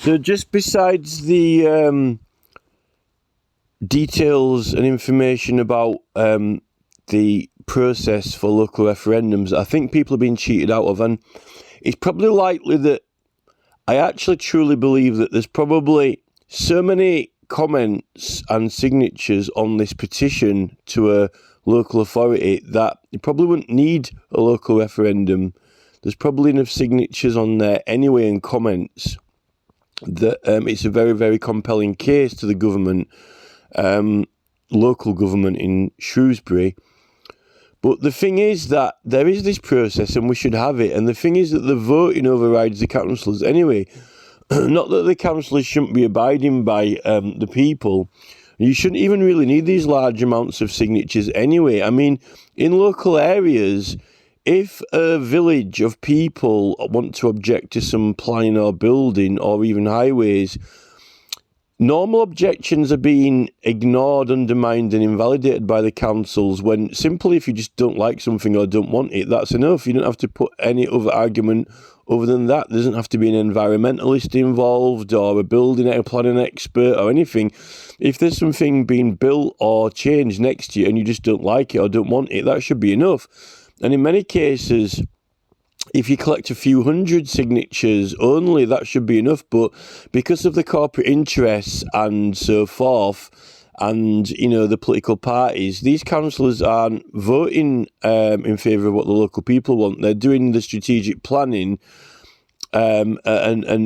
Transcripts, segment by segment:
So just besides the details and information about the process for local referendums, I think people are being cheated out of, and it's probably likely that I actually truly believe that there's probably so many comments and signatures on this petition to a local authority that you probably wouldn't need a local referendum. There's probably enough signatures on there anyway and comments that it's a very, very compelling case to the government, local government in Shrewsbury. But the thing is that there is this process and we should have it. And the thing is that the voting overrides the councillors anyway. Not that the councillors shouldn't be abiding by the people. You shouldn't even really need these large amounts of signatures anyway. I mean, in local areas, if a village of people want to object to some planning or building or even highways, normal objections are being ignored, undermined and invalidated by the councils when simply if you just don't like something or don't want it, that's enough. You don't have to put any other argument other than that. There doesn't have to be an environmentalist involved or a building or planning expert or anything. If there's something being built or changed next to you and you just don't like it or don't want it, that should be enough. And in many cases, if you collect a few hundred signatures only, that should be enough. But because of the corporate interests and so forth, and, you know, the political parties, these councillors aren't voting in favour of what the local people want. They're doing the strategic planning and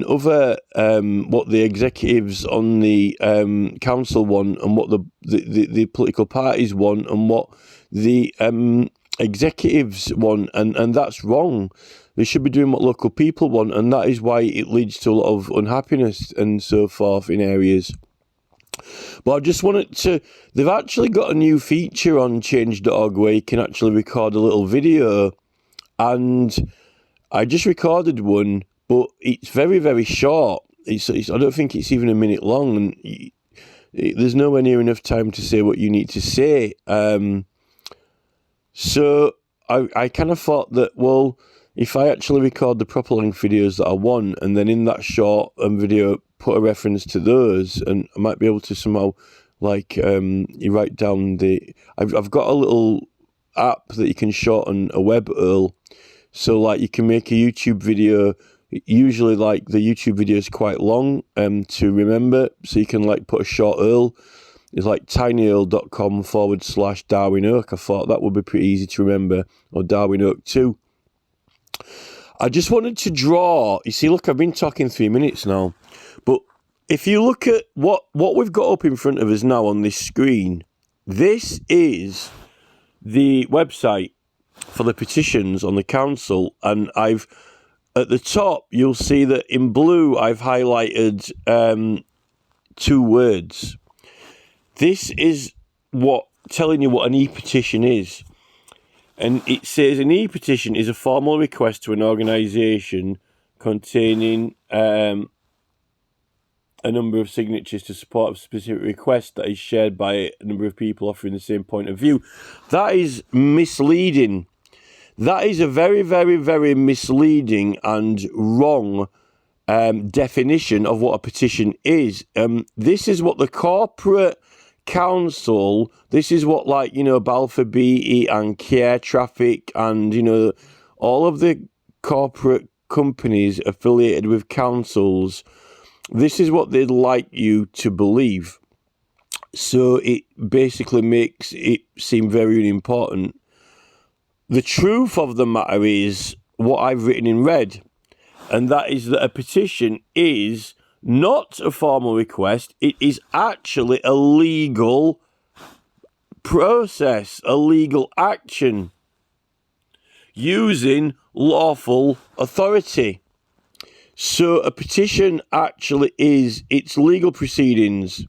other what the executives on the council want and what the political parties want and what the executives want, and that's wrong. They should be doing what local people want, and that is why it leads to a lot of unhappiness and so forth in areas. But I just wanted to, they've actually got a new feature on change.org where you can actually record a little video, and I just recorded one, but it's very, very short. It's I don't think it's even a minute long, and there's nowhere near enough time to say what you need to say. So I kind of thought that, well, if I actually record the proper length videos that I want, and then in that short video put a reference to those, and I might be able to somehow, like, you write down I've got a little app that you can shorten a web URL, so like you can make a YouTube video. Usually, like, the YouTube video is quite long to remember, so you can like put a short URL. It's like tinyurl.com/Darwen Oak. I thought that would be pretty easy to remember, or Darwen Oak 2. I just wanted to draw, you see, look, I've been talking 3 minutes now, but if you look at what we've got up in front of us now on this screen, this is the website for the petitions on the council, and at the top, you'll see that in blue, I've highlighted 2 words. This is telling you what an e-petition is. And it says an e-petition is a formal request to an organisation containing a number of signatures to support a specific request that is shared by a number of people offering the same point of view. That is misleading. That is a very, very, very misleading and wrong definition of what a petition is. This is what the corporate council, this is what, like, you know, Balfour Beatty and Care Traffic and, you know, all of the corporate companies affiliated with councils, this is what they'd like you to believe. So it basically makes it seem very unimportant. The truth of the matter is what I've written in red, and that is that a petition is not a formal request. It is actually a legal process, a legal action using lawful authority. So a petition actually it's legal proceedings.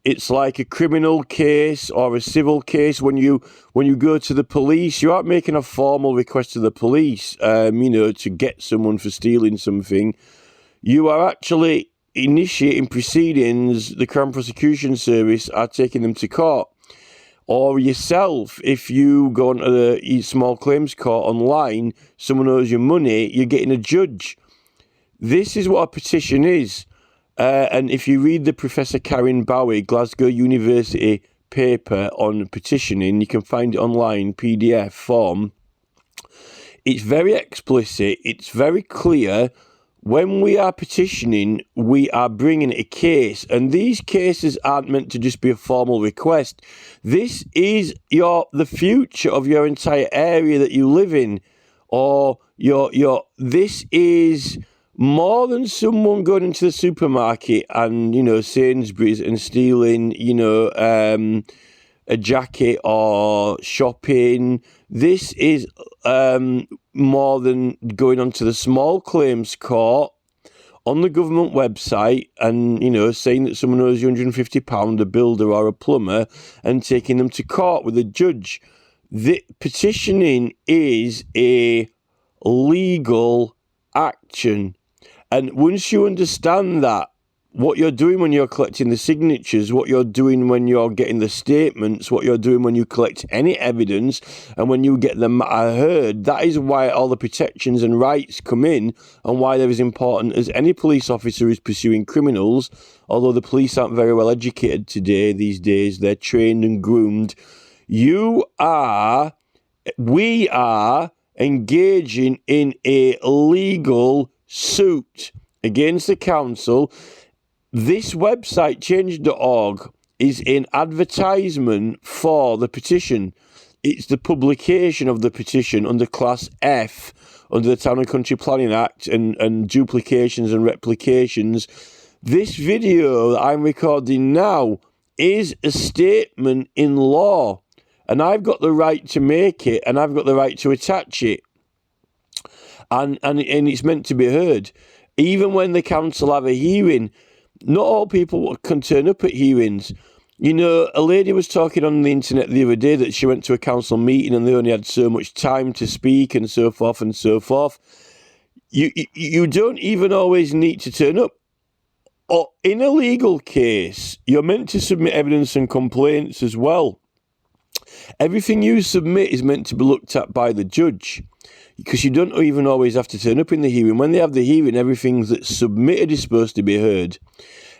It's like a criminal case or a civil case. When you go to the police, you aren't making a formal request to the police, to get someone for stealing something. You are actually initiating proceedings. The Crown Prosecution Service are taking them to court. Or yourself, if you go onto the small claims court online, someone owes you money, you're getting a judge. This is what a petition is. and if you read the Professor Karen Bowie, Glasgow University paper on petitioning, you can find it online, PDF form. It's very explicit. It's very clear. When we are petitioning, we are bringing a case, and these cases aren't meant to just be a formal request. This is the future of your entire area that you live in, or this is more than someone going into the supermarket and, Sainsbury's and stealing, a jacket or shopping. This is more than going onto the small claims court on the government website and, saying that someone owes you £150, a builder or a plumber, and taking them to court with a judge. The petitioning is a legal action. And once you understand that, what you're doing when you're collecting the signatures, what you're doing when you're getting the statements, what you're doing when you collect any evidence, and when you get the matter heard, that is why all the protections and rights come in, and why they're as important as any police officer who's pursuing criminals. Although the police aren't very well educated these days, they're trained and groomed. We are engaging in a legal suit against the council. This website, change.org, is an advertisement for the petition. It's the publication of the petition under Class F, under the Town and Country Planning Act, and duplications and replications. This video that I'm recording now is a statement in law, and I've got the right to make it, and I've got the right to attach it. And it's meant to be heard. Even when the council have a hearing, not all people can turn up at hearings. A lady was talking on the internet the other day that she went to a council meeting and they only had so much time to speak and so forth and so forth. You don't even always need to turn up. Or in a legal case, you're meant to submit evidence and complaints as well. Everything you submit is meant to be looked at by the judge, because you don't even always have to turn up in the hearing. When they have the hearing, everything that's submitted is supposed to be heard.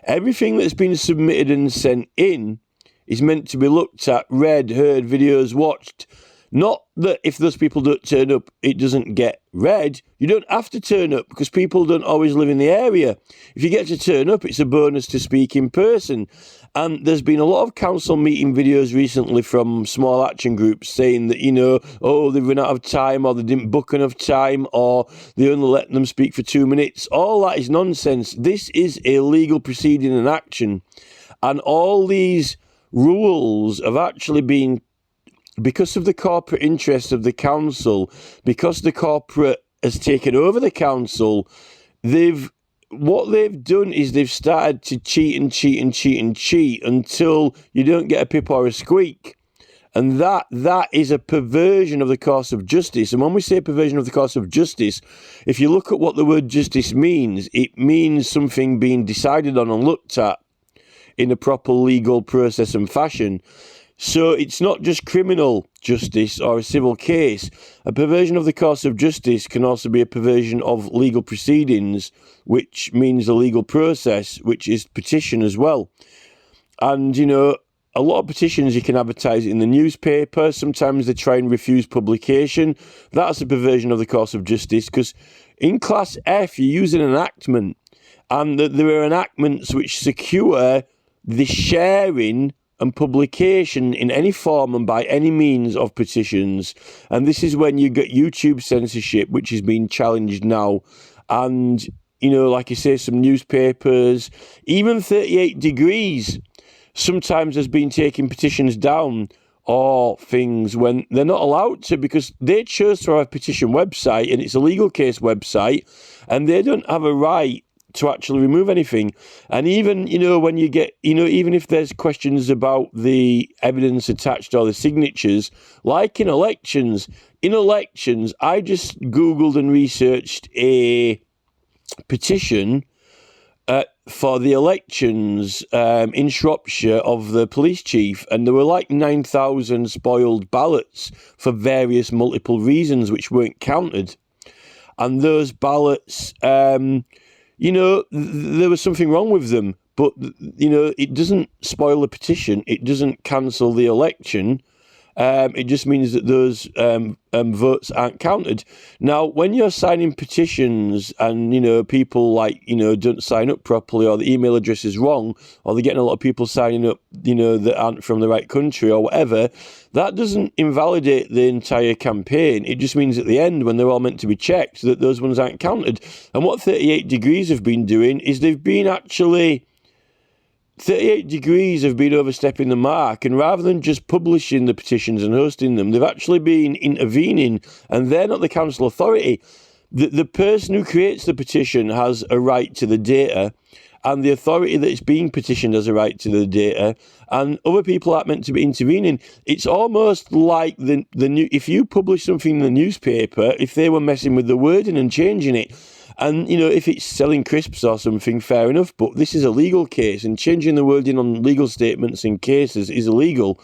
Everything that's been submitted and sent in is meant to be looked at, read, heard, videos watched. Not that if those people don't turn up, it doesn't get read. You don't have to turn up because people don't always live in the area. If you get to turn up, it's a bonus to speak in person. And there's been a lot of council meeting videos recently from small action groups saying that, they've run out of time, or they didn't book enough time, or they only let them speak for 2 minutes. All that is nonsense. This is a legal proceeding and action. And all these rules have actually been, because of the corporate interests of the council, because the corporate has taken over the council, what they've done is they've started to cheat until you don't get a pip or a squeak. And that is a perversion of the course of justice. And when we say perversion of the course of justice, if you look at what the word justice means, it means something being decided on and looked at in a proper legal process and fashion. So it's not just criminal justice or a civil case. A perversion of the course of justice can also be a perversion of legal proceedings, which means a legal process, which is petition as well. And, a lot of petitions you can advertise in the newspaper. Sometimes they try and refuse publication. That's a perversion of the course of justice, because in Class F, you're using an enactment, and there are enactments which secure the sharing and publication in any form and by any means of petitions. And this is when you get YouTube censorship, which is being challenged now. And, like you say, some newspapers, even 38 Degrees sometimes has been taking petitions down or things when they're not allowed to, because they chose to have a petition website and it's a legal case website, and they don't have a right to actually remove anything. And even, when you get, even if there's questions about the evidence attached or the signatures, like in elections, I just Googled and researched a petition for the elections in Shropshire of the police chief, and there were like 9,000 spoiled ballots for various multiple reasons which weren't counted. And those ballots, you know, there was something wrong with them. But, you know, it doesn't spoil the petition. It doesn't cancel the election. It just means that those votes aren't counted. Now, when you're signing petitions and, you know, people like, you know, don't sign up properly, or the email address is wrong, or they're getting a lot of people signing up, you know, that aren't from the right country or whatever, that doesn't invalidate the entire campaign. It just means at the end, when they're all meant to be checked, that those ones aren't counted. And what 38 Degrees have been doing is they've been actually... 38 Degrees have been overstepping the mark, and rather than just publishing the petitions and hosting them, they've actually been intervening, and they're not the council authority. The person who creates the petition has a right to the data, and the authority that is being petitioned has a right to the data, and other people aren't meant to be intervening. It's almost like the new, if you publish something in the newspaper, if they were messing with the wording and changing it, and, you know, if it's selling crisps or something, fair enough, but this is a legal case, and changing the wording on legal statements in cases is illegal,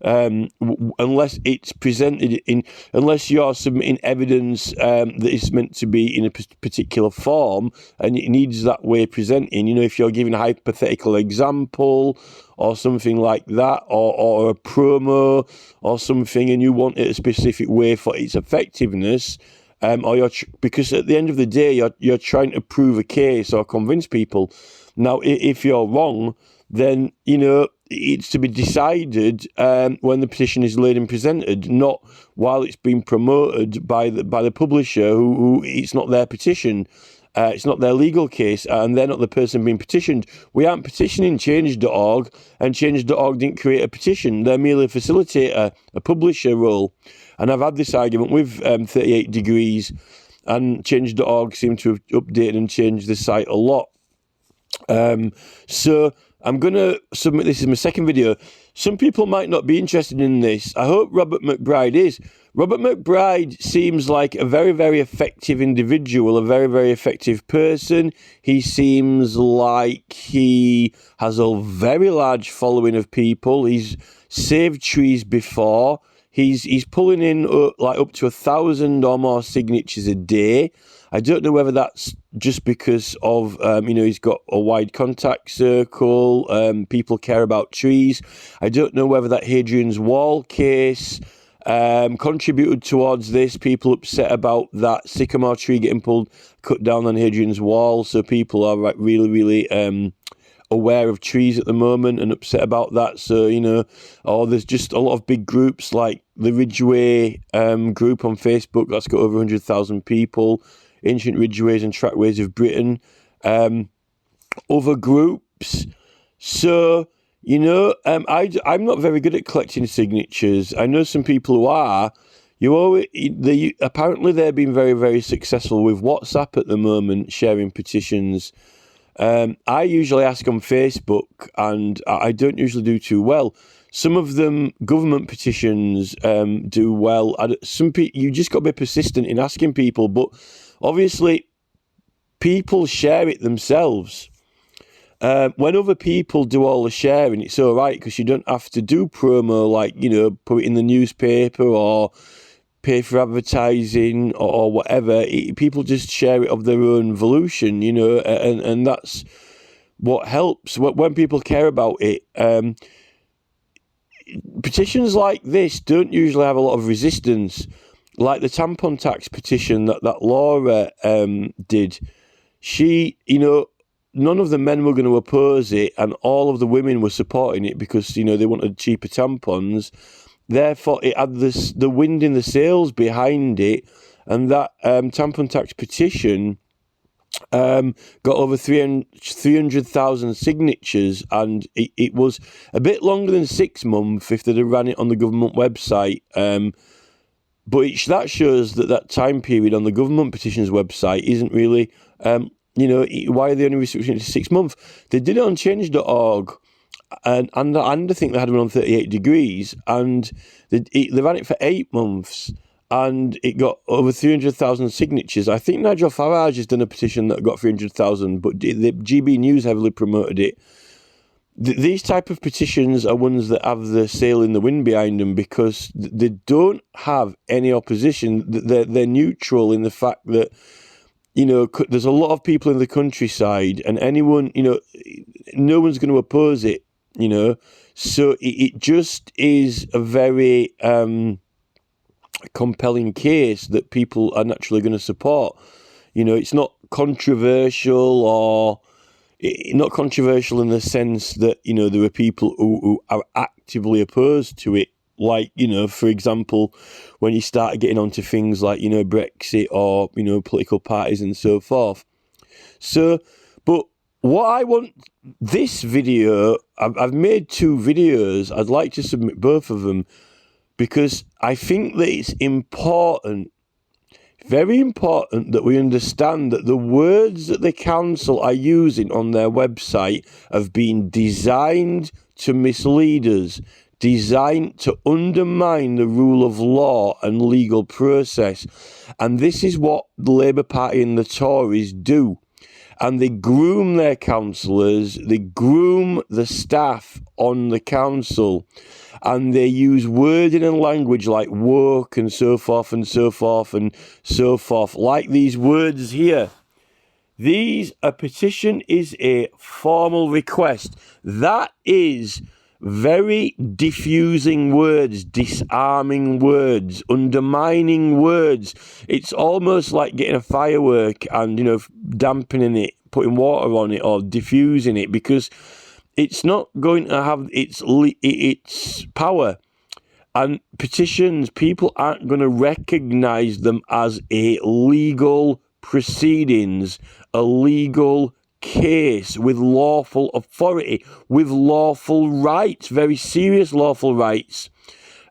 unless it's presented in, unless you're submitting evidence that is meant to be in a particular form, and it needs that way presenting. You know, if you're giving a hypothetical example or something like that, or a promo or something, and you want it a specific way for its effectiveness, or because at the end of the day, you're trying to prove a case or convince people. Now, if you're wrong, then, you know, it's to be decided when the petition is laid and presented, not while it's being promoted by the publisher, who it's not their petition. It's not their legal case, and they're not the person being petitioned. We aren't petitioning Change.org, and Change.org didn't create a petition. They're merely a facilitator, a publisher role. And I've had this argument with 38 Degrees, and Change.org seem to have updated and changed the site a lot. So I'm going to submit this as my second video. Some people might not be interested in this. I hope Robert McBride is. Robert McBride seems like a very, very effective individual, a very, very effective person. He seems like he has a very large following of people. He's saved trees before. He's pulling in like up to 1,000 or more signatures a day. I don't know whether that's just because of, you know, he's got a wide contact circle, people care about trees. I don't know whether that Hadrian's Wall case contributed towards this. People upset about that sycamore tree getting cut down on Hadrian's Wall, so people are like really, really aware of trees at the moment and upset about that. So, you know, or there's just a lot of big groups like the Ridgeway group on Facebook that's got over 100,000 people, Ancient Ridgeways and Trackways of Britain, other groups. So, you know, I'm not very good at collecting signatures. I know some people who are. Apparently they're being very, very successful with WhatsApp at the moment, sharing petitions. I usually ask on Facebook, and I don't usually do too well. Some of them, government petitions, do well. Some people, you just got to be persistent in asking people, but obviously people share it themselves. When other people do all the sharing, it's all right, because you don't have to do promo, like, you know, put it in the newspaper or pay for advertising or whatever. People just share it of their own volition, you know, and that's what helps when people care about it. Petitions like this don't usually have a lot of resistance, like the tampon tax petition that Laura did. She, you know, none of the men were going to oppose it, and all of the women were supporting it because, you know, they wanted cheaper tampons. Therefore, it had the wind in the sails behind it, and that tampon tax petition got over 300,000 signatures, and it was a bit longer than 6 months if they'd have ran it on the government website. But that shows that time period on the government petitions website isn't really, you know, why are they only restricting it to 6 months? They did it on Change.org. And I think they had one on 38 Degrees, and they ran it for 8 months, and it got over 300,000 signatures. I think Nigel Farage has done a petition that got 300,000, but the GB News heavily promoted it. These type of petitions are ones that have the sail in the wind behind them, because they don't have any opposition. They're neutral in the fact that there's a lot of people in the countryside, and anyone, no one's going to oppose it, So it just is a very compelling case that people are naturally going to support. It's not controversial, or not controversial in the sense that, there are people who are actively opposed to it. Like, for example, when you start getting onto things like, Brexit or, political parties and so forth. So, but what I want, this video, I've made 2 videos. I'd like to submit both of them because I think that it's important, very important, that we understand that the words that the council are using on their website have been designed to mislead us, designed to undermine the rule of law and legal process. And this is what the Labour Party and the Tories do. And they groom their councillors, they groom the staff on the council, and they use wording and language like woke and so forth and so forth and so forth, like these words here. A petition is a formal request. That is very diffusing words, disarming words, undermining words. It's almost like getting a firework and, dampening it, putting water on it or diffusing it, because it's not going to have its power. And petitions, people aren't going to recognise them as a legal proceedings, a legal case with lawful authority, with lawful rights, very serious lawful rights,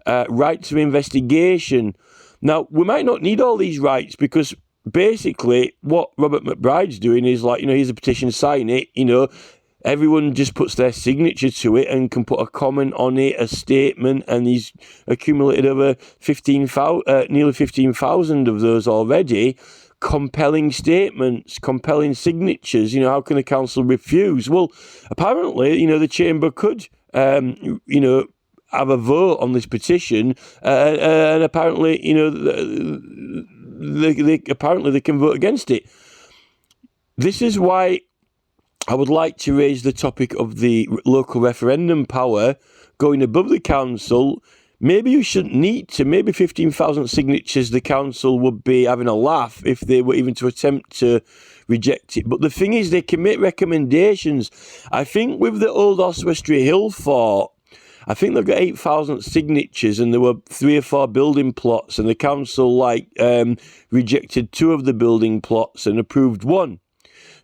rights of investigation. Now, we might not need all these rights, because basically what Robert McBride's doing is like, here's a petition, sign it, everyone just puts their signature to it and can put a comment on it, a statement, and he's accumulated over nearly 15,000 of those already. Compelling statements, compelling signatures. How can the council refuse? Well, apparently, the chamber could, have a vote on this petition, and apparently, they can vote against it. This is why I would like to raise the topic of the local referendum power going above the council. Maybe you shouldn't need to. Maybe 15,000 signatures, the council would be having a laugh if they were even to attempt to reject it. But the thing is, they can make recommendations. I think with the old Oswestry Hill fort, I think they've got 8,000 signatures, and there were 3 or 4 building plots, and the council rejected 2 of the building plots and approved 1.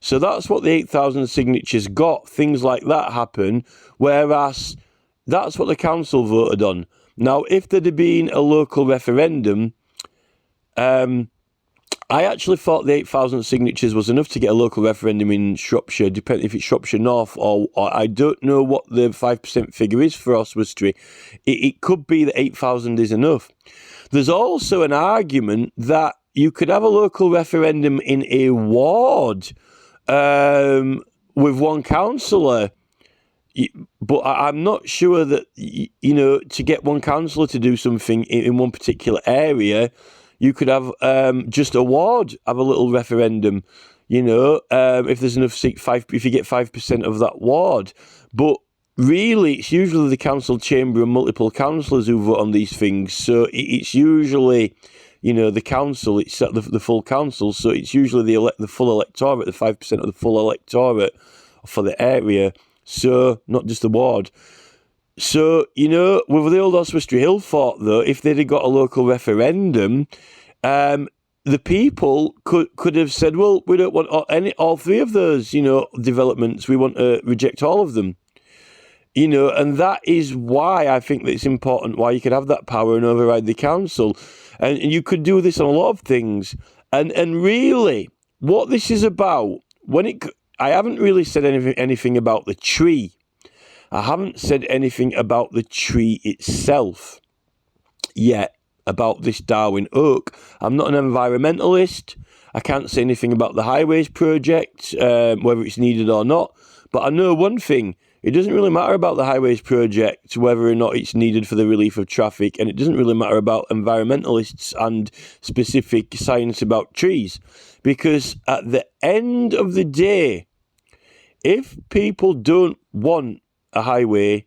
So that's what the 8,000 signatures got. Things like that happen, whereas that's what the council voted on. Now, if there'd have been a local referendum, I actually thought the 8,000 signatures was enough to get a local referendum in Shropshire, depending if it's Shropshire North or I don't know what the 5% figure is for Oswestry. It could be that 8,000 is enough. There's also an argument that you could have a local referendum in a ward with 1 councillor. But I'm not sure that, to get 1 councillor to do something in one particular area, you could have just a ward have a little referendum, if there's enough, if you get 5% of that ward. But really, it's usually the council chamber and multiple councillors who vote on these things. So it's usually, the council, it's the full council. So it's usually the full electorate, the 5% of the full electorate for the area. So, not just the ward. So, with the old Oswestry Hill fort, though, if they'd have got a local referendum, the people could have said, well, we don't want all 3 of those, developments. We want to reject all of them. And that is why I think that it's important, why you could have that power and override the council. And you could do this on a lot of things. And really, what this is about, I haven't really said anything about the tree. I haven't said anything about the tree itself yet, about this Darwen Oak. I'm not an environmentalist. I can't say anything about the highways project, whether it's needed or not. But I know one thing, It doesn't really matter about the highways project, whether or not it's needed for the relief of traffic, and it doesn't really matter about environmentalists and specific science about trees, because at the end of the day, if people don't want a highway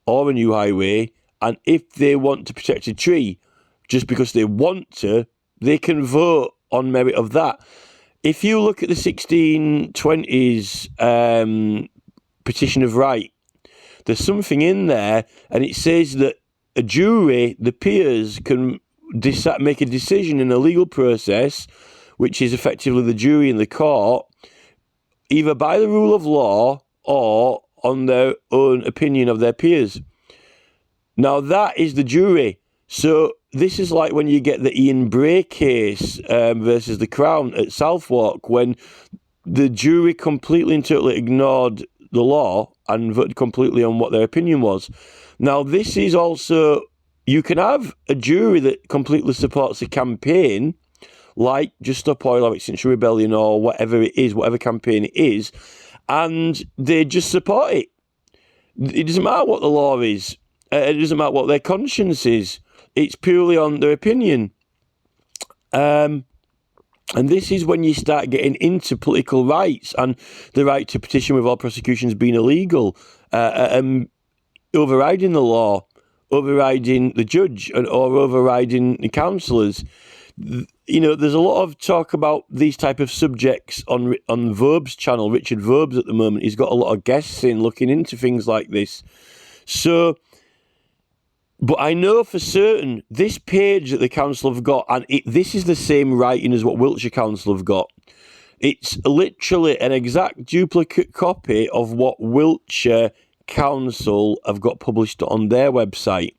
or a new highway, and if they want to protect a tree just because they want to, they can vote on merit of that. If you look at the 1620s petition of right, there's something in there, and it says that a jury, the peers, can make a decision in a legal process, which is effectively the jury in the court, either by the rule of law or on their own opinion of their peers. Now, that is the jury. So this is like when you get the Ian Bray case versus the Crown at Southwark, when the jury completely and totally ignored the law and voted completely on what their opinion was. Now, this is also, you can have a jury that completely supports a campaign, like Just Stop Oil or Extinction Rebellion or whatever it is, whatever campaign it is, and they just support it. It doesn't matter what the law is. It doesn't matter what their conscience is. It's purely on their opinion. And this is when you start getting into political rights and the right to petition without prosecutions being illegal, overriding the law, overriding the judge, or overriding the councillors. You know, there's a lot of talk about these type of subjects on Verb's channel, Richard Verb's at the moment. He's got a lot of guests in looking into things like this. So, but I know for certain this page that the council have got, and this is the same writing as what Wiltshire Council have got. It's literally an exact duplicate copy of what Wiltshire Council have got published on their website.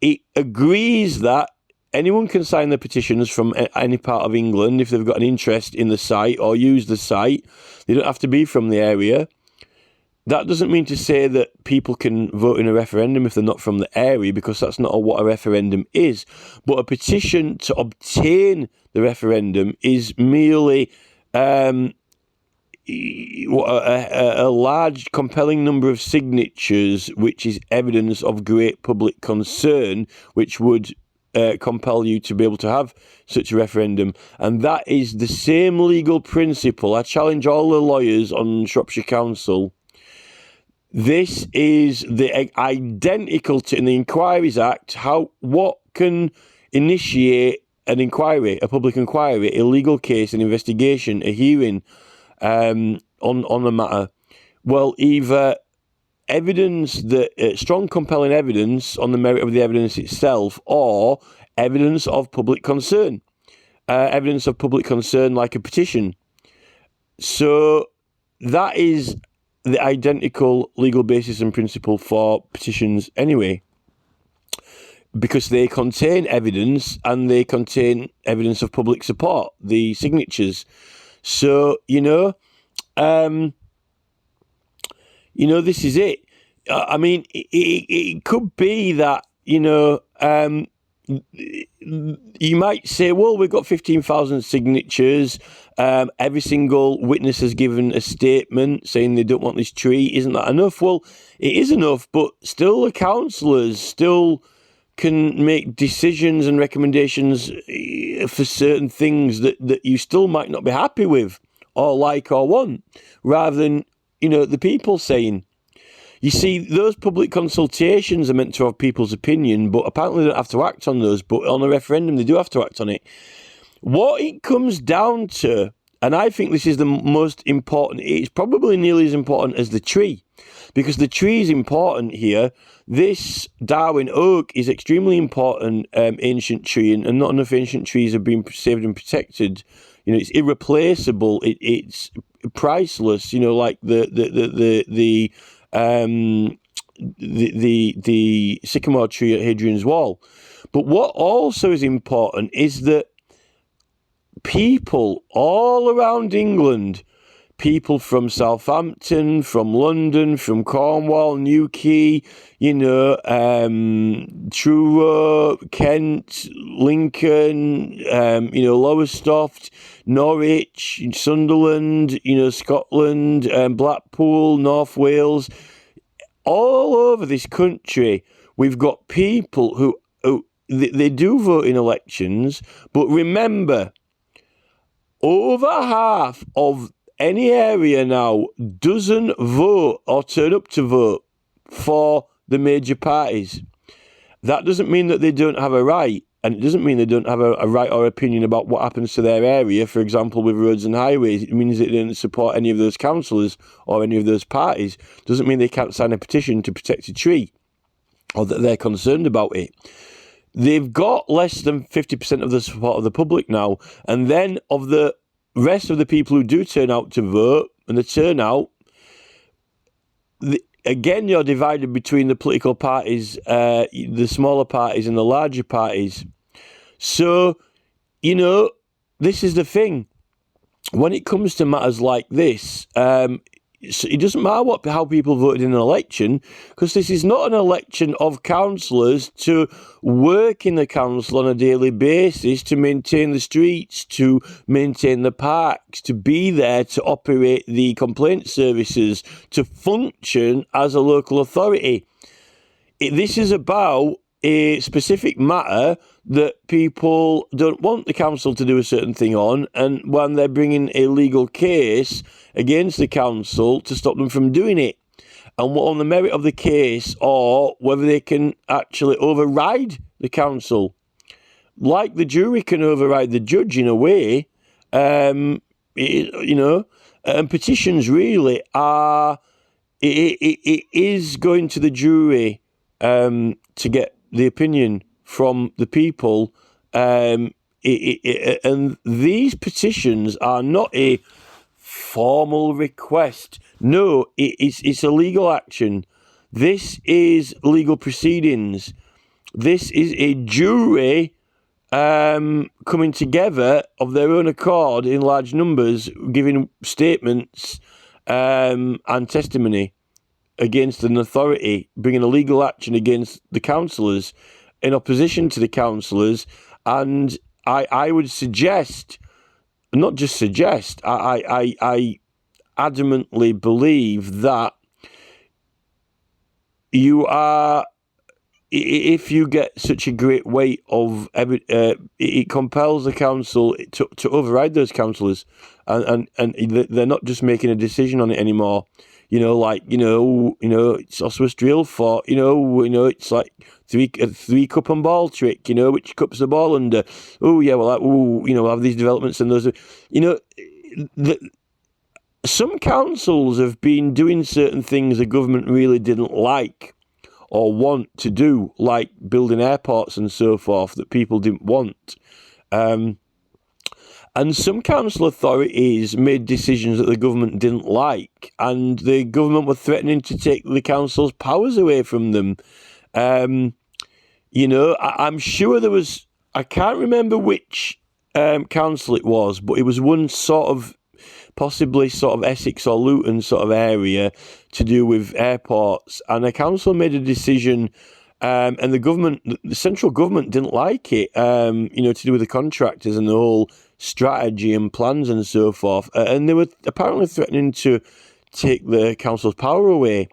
It agrees that anyone can sign the petitions from any part of England if they've got an interest in the site or use the site. They don't have to be from the area. That doesn't mean to say that people can vote in a referendum if they're not from the area, because that's not what a referendum is. But a petition to obtain the referendum is merely a large, compelling number of signatures, which is evidence of great public concern, which would compel you to be able to have such a referendum. And that is the same legal principle. I challenge all the lawyers on Shropshire Council. This is the identical to in the Inquiries Act. What can initiate an inquiry, a public inquiry, a legal case, an investigation, a hearing on the matter? Well, either evidence that strong, compelling evidence on the merit of the evidence itself, or evidence of public concern. Evidence of public concern, like a petition. So that is the identical legal basis and principle for petitions anyway, because they contain evidence, and they contain evidence of public support, the signatures. So, this is it. I mean, it could be that, you might say, well, we've got 15,000 signatures. Every single witness has given a statement saying they don't want this tree. Isn't that enough? Well, it is enough, but still the councillors still can make decisions and recommendations for certain things that you still might not be happy with or like or want, rather than, the people saying. You see, those public consultations are meant to have people's opinion, but apparently they don't have to act on those. But on a referendum, they do have to act on it. What it comes down to, and I think this is the most important, it's probably nearly as important as the tree, because the tree is important here. This Darwen Oak is extremely important ancient tree, and not enough ancient trees have been saved and protected. It's irreplaceable. It's priceless. Like the sycamore tree at Hadrian's Wall. But what also is important is that people all around England, people from Southampton, from London, from Cornwall, Newquay, Truro, Kent, Lincoln, Lowestoft, Norwich, Sunderland, Scotland, Blackpool, North Wales, all over this country, we've got people who they do vote in elections, but remember, over half of any area now doesn't vote or turn up to vote for the major parties. That doesn't mean that they don't have a right, and it doesn't mean they don't have a right or opinion about what happens to their area. For example, with roads and highways, it means that they don't support any of those councillors or any of those parties. Doesn't mean they can't sign a petition to protect a tree or that they're concerned about it. They've got less than 50% of the support of the public now, and then of the rest of the people who do turn out to vote, and the turnout, again, you're divided between the political parties, the smaller parties and the larger parties. So, this is the thing. When it comes to matters like this, it doesn't matter how people voted in an election, because this is not an election of councillors to work in the council on a daily basis, to maintain the streets, to maintain the parks, to be there to operate the complaint services, to function as a local authority. This is about a specific matter that people don't want the council to do a certain thing on, and when they're bringing a legal case against the council to stop them from doing it, and what on the merit of the case, or whether they can actually override the council, like the jury can override the judge in a way. And petitions really are. It is going to the jury to get the opinion from the people, and these petitions are not a formal request. No, it's a legal action. This is legal proceedings. This is a jury coming together of their own accord in large numbers, giving statements and testimony against an authority, bringing a legal action against the councillors, in opposition to the councillors. And I would suggest, not just suggest, I adamantly believe that you are, if you get such a great weight of it compels the council to override those councillors, and they're not just making a decision on it anymore. It's Oswald drill for, it's like three cup and ball trick, which cups the ball under. Oh yeah, well, have these developments and those, some councils have been doing certain things the government really didn't like or want to do, like building airports and so forth that people didn't want. And some council authorities made decisions that the government didn't like, and the government were threatening to take the council's powers away from them. I'm sure there was, I can't remember which council it was, but it was one sort of, possibly sort of Essex or Luton sort of area to do with airports, and the council made a decision, and the central government didn't like it, to do with the contractors and the whole strategy and plans and so forth, and they were apparently threatening to take the council's power away.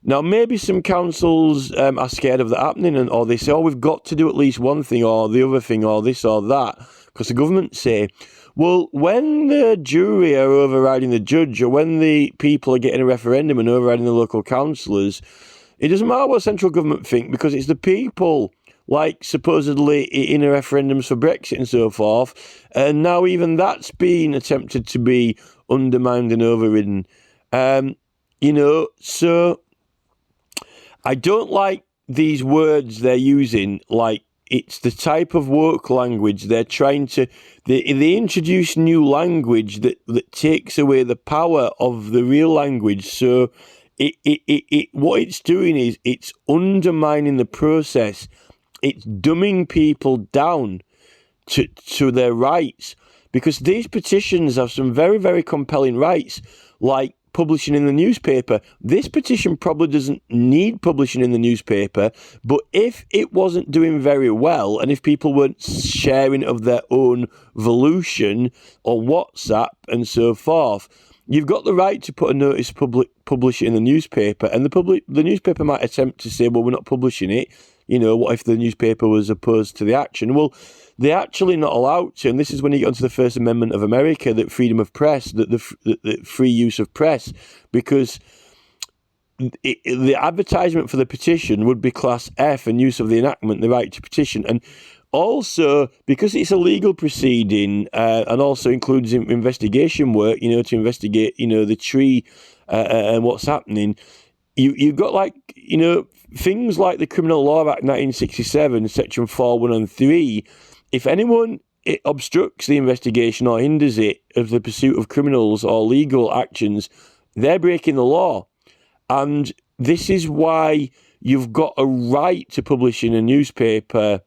Now, maybe some councils are scared of that happening, or they say, we've got to do at least one thing or the other thing or this or that, because the government say, well, when the jury are overriding the judge, or when the people are getting a referendum and overriding the local councillors, it doesn't matter what central government think, because it's the people, like supposedly in a referendums for Brexit and so forth, and now even that's been attempted to be undermined and overridden. So I don't like these words they're using, like it's the type of woke language they're trying to, they introduce new language that takes away the power of the real language. So what it's doing is it's undermining the process. It's dumbing people down to their rights, because these petitions have some very, very compelling rights, like publishing in the newspaper. This petition probably doesn't need publishing in the newspaper, but if it wasn't doing very well, and if people weren't sharing of their own volition on WhatsApp and so forth, You've got the right to put a notice, publish it in the newspaper, and the newspaper might attempt to say, well, we're not publishing it. What if the newspaper was opposed to the action? Well, they're actually not allowed to, and this is when you get onto the First Amendment of America, that freedom of press, that the free use of press, because the advertisement for the petition would be Class F, and use of the enactment, the right to petition. And also, because it's a legal proceeding, and also includes investigation work, to investigate, the tree and what's happening, you've got things like the Criminal Law Act 1967, Section 4(1) and 3. If anyone obstructs the investigation or hinders it of the pursuit of criminals or legal actions, they're breaking the law. And this is why you've got a right to publish in a newspaper.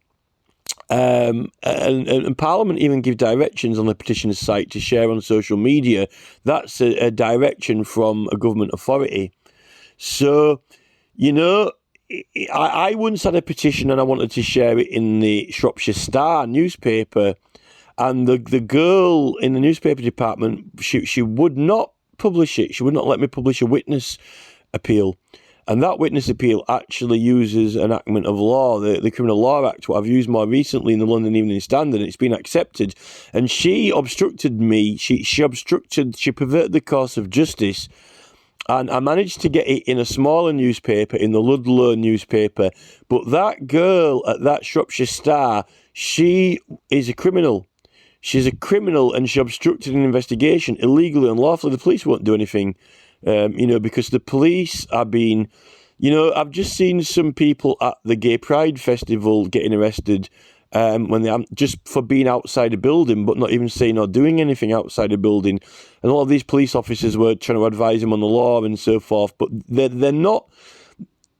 And Parliament even give directions on the petitioner's site to share on social media. That's a direction from a government authority. So, I once had a petition and I wanted to share it in the Shropshire Star newspaper, and the girl in the newspaper department, she would not publish it. She would not let me publish a witness appeal. And that witness appeal actually uses enactment of law, the Criminal Law Act, what I've used more recently in the London Evening Standard, and it's been accepted. And she obstructed me. She perverted the course of justice. And I managed to get it in a smaller newspaper, in the Ludlow newspaper. But that girl at that Shropshire Star, she is a criminal. She's a criminal, and she obstructed an investigation illegally and lawfully. The police won't do anything. Because the police are being, I've just seen some people at the Gay Pride Festival getting arrested when they just for being outside a building, but not even saying or doing anything outside a building. And a lot of these police officers were trying to advise them on the law and so forth, but they're not.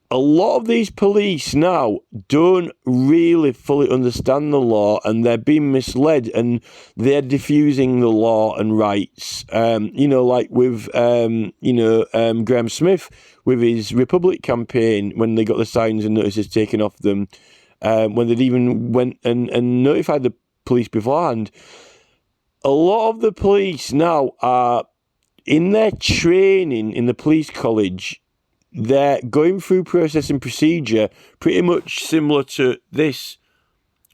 A lot of these police now don't really fully understand the law, and they're being misled, and they're diffusing the law and rights. Like with Graham Smith with his Republic campaign, when they got the signs and notices taken off them, when they'd even went and notified the police beforehand. A lot of the police now are in their training in the police college. They're going through process and procedure pretty much similar to this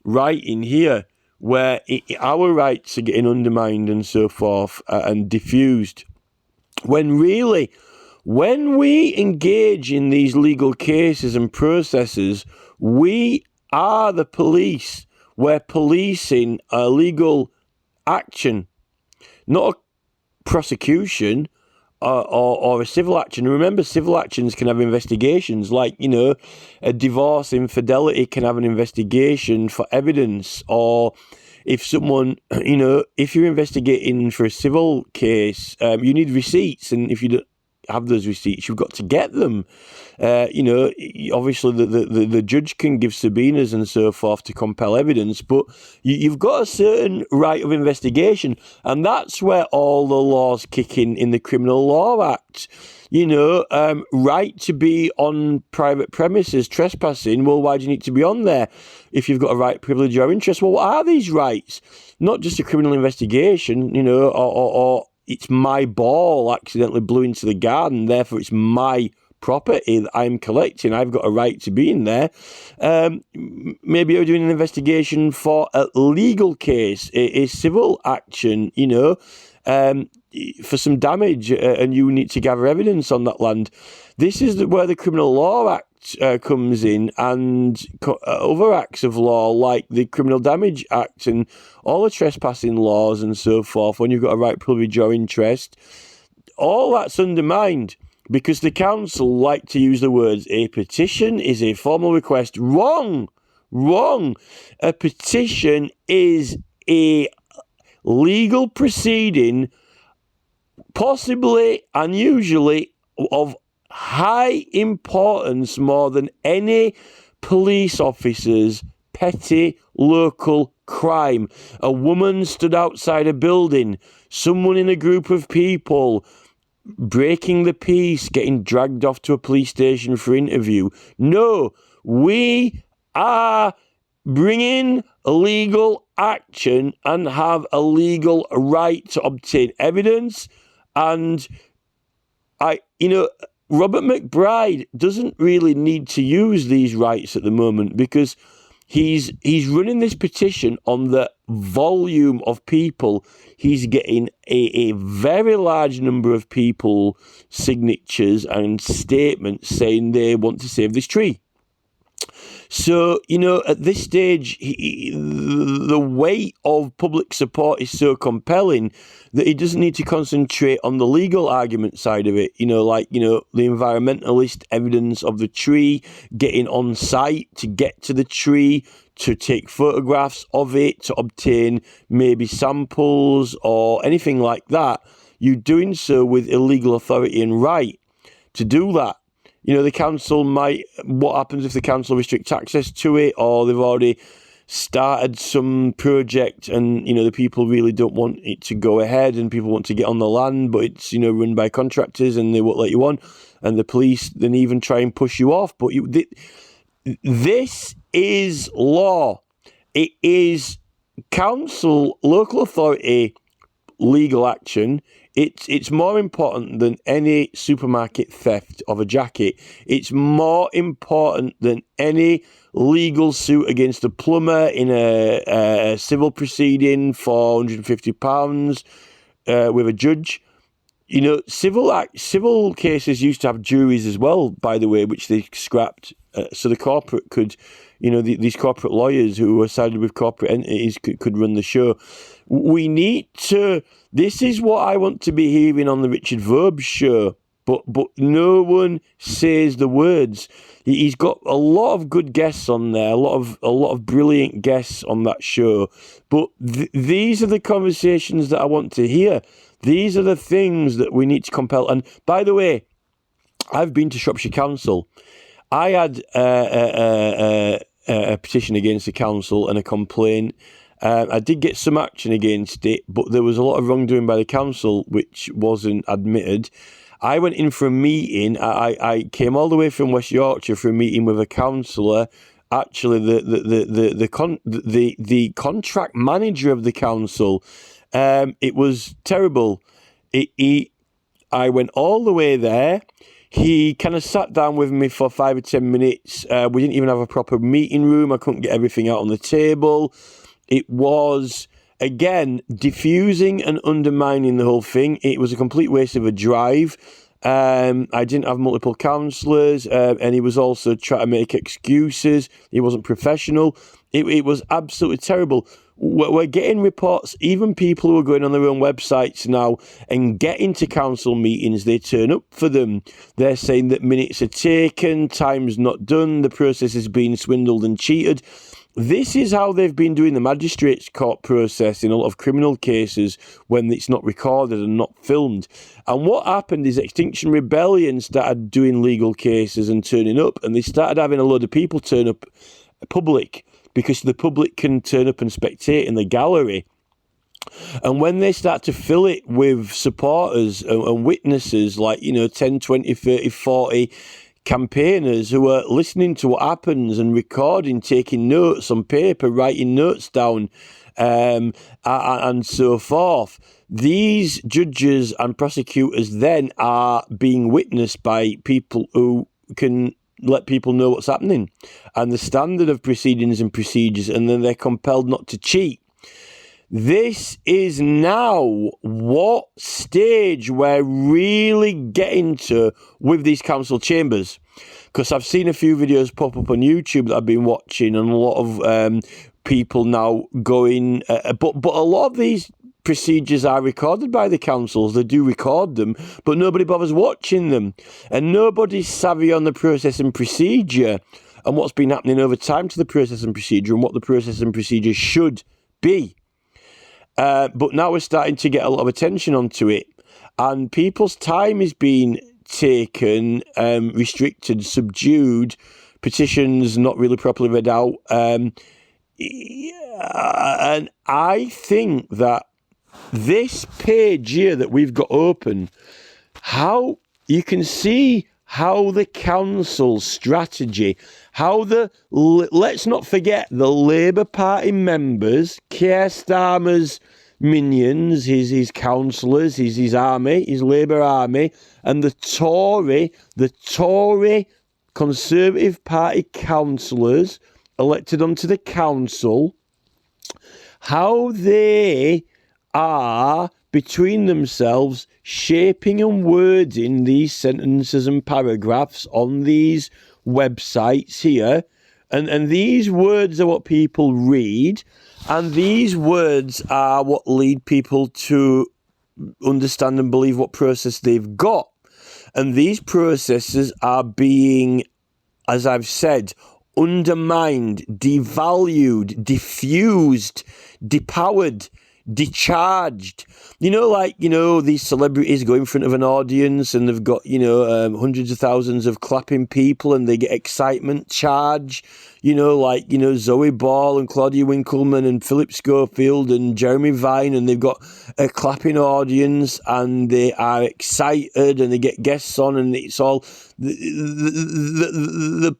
writing here, where our rights are getting undermined and so forth and diffused. When really, when we engage in these legal cases and processes, we are the police. We're policing a legal action, not a prosecution. Or a civil action. Remember, civil actions can have investigations, like, a divorce, infidelity can have an investigation for evidence. Or if someone, if you're investigating for a civil case, you need receipts, and if you don't have those receipts, you've got to get them. Obviously the judge can give subpoenas and so forth to compel evidence, but you've got a certain right of investigation, and that's where all the laws kick in the Criminal Law Act. Right to be on private premises, trespassing. Well, why do you need to be on there if you've got a right, privilege, or interest? Well, what are these rights? Not just a criminal investigation, or it's my ball accidentally blew into the garden, therefore it's my property that I'm collecting. I've got a right to be in there. Maybe you're doing an investigation for a legal case, a civil action, for some damage, and you need to gather evidence on that land. This is where the Criminal Law Act comes in, and other acts of law like the Criminal Damage Act and all the trespassing laws and so forth, when you've got a right, privilege, or interest. All that's undermined because the council like to use the words, a petition is a formal request. Wrong. A petition is a legal proceeding, possibly and usually of high importance, more than any police officer's petty local crime. A woman stood outside a building, someone in a group of people breaking the peace, getting dragged off to a police station for interview. No, we are bringing legal action and have a legal right to obtain evidence And Robert McBride doesn't really need to use these rights at the moment, because he's running this petition on the volume of people. He's getting a very large number of people signatures and statements saying they want to save this tree. So, at this stage, the weight of public support is so compelling that he doesn't need to concentrate on the legal argument side of it, the environmentalist evidence of the tree, getting on site to get to the tree, to take photographs of it, to obtain maybe samples or anything like that. You're doing so with illegal authority and right to do that. The council what happens if the council restricts access to it, or they've already started some project and, the people really don't want it to go ahead and people want to get on the land, but it's, run by contractors and they won't let you on, and the police then even try and push you off. But this is law. It is council, local authority, legal action. It's more important than any supermarket theft of a jacket. It's more important than any legal suit against a plumber in a civil proceeding for £150 with a judge. Civil cases used to have juries as well, by the way, which they scrapped, so the corporate could, these corporate lawyers who were sided with corporate entities could run the show. We need to. This is what I want to be hearing on the Richard Verbs show, but no one says the words. He's got a lot of good guests on there, a lot of brilliant guests on that show. But these are the conversations that I want to hear. These are the things that we need to compel. And by the way, I've been to Shropshire Council. I had a petition against the council and a complaint. I did get some action against it, but there was a lot of wrongdoing by the council which wasn't admitted. I went in for a meeting. I came all the way from West Yorkshire for a meeting with a councillor. Actually, the contract manager of the council. It was terrible. I went all the way there. He kind of sat down with me for 5 or 10 minutes. We didn't even have a proper meeting room. I couldn't get everything out on the table. It was, again, diffusing and undermining the whole thing. It was a complete waste of a drive. I didn't have multiple councillors, and he was also trying to make excuses. He wasn't professional. It was absolutely terrible. We're getting reports, even people who are going on their own websites now and getting to council meetings, they turn up for them. They're saying that minutes are taken, time's not done, the process is being swindled and cheated. This is how they've been doing the magistrates' court process in a lot of criminal cases when it's not recorded and not filmed. And what happened is Extinction Rebellion started doing legal cases and turning up, and they started having a load of people turn up public, because the public can turn up and spectate in the gallery. And when they start to fill it with supporters and witnesses, like, 10, 20, 30, 40 campaigners who are listening to what happens and recording, taking notes on paper, writing notes down, and so forth. These judges and prosecutors then are being witnessed by people who can let people know what's happening and the standard of proceedings and procedures, and then they're compelled not to cheat. This is now what stage we're really getting to with these council chambers, because I've seen a few videos pop up on YouTube that I've been watching, and a lot of people now going, but a lot of these procedures are recorded by the councils. They do record them, but nobody bothers watching them, and nobody's savvy on the process and procedure and what's been happening over time to the process and procedure and what the process and procedure should be. But now we're starting to get a lot of attention onto it, and people's time is being taken, restricted, subdued, petitions not really properly read out. And I think that this page here that we've got open, how you can see how the council's strategy, let's not forget the Labour Party members, Keir Starmer's minions, his councillors, his army, his Labour army, and the Tory Conservative Party councillors elected onto the council, how they are between themselves shaping and wording these sentences and paragraphs on these websites here. And these words are what people read, and these words are what lead people to understand and believe what process they've got. And these processes are being, as I've said, undermined, devalued, diffused, depowered, decharged. These celebrities go in front of an audience and they've got, hundreds of thousands of clapping people and they get excitement charge. Zoe Ball and Claudia Winkleman and Philip Schofield and Jeremy Vine, and they've got a clapping audience and they are excited and they get guests on, and it's all the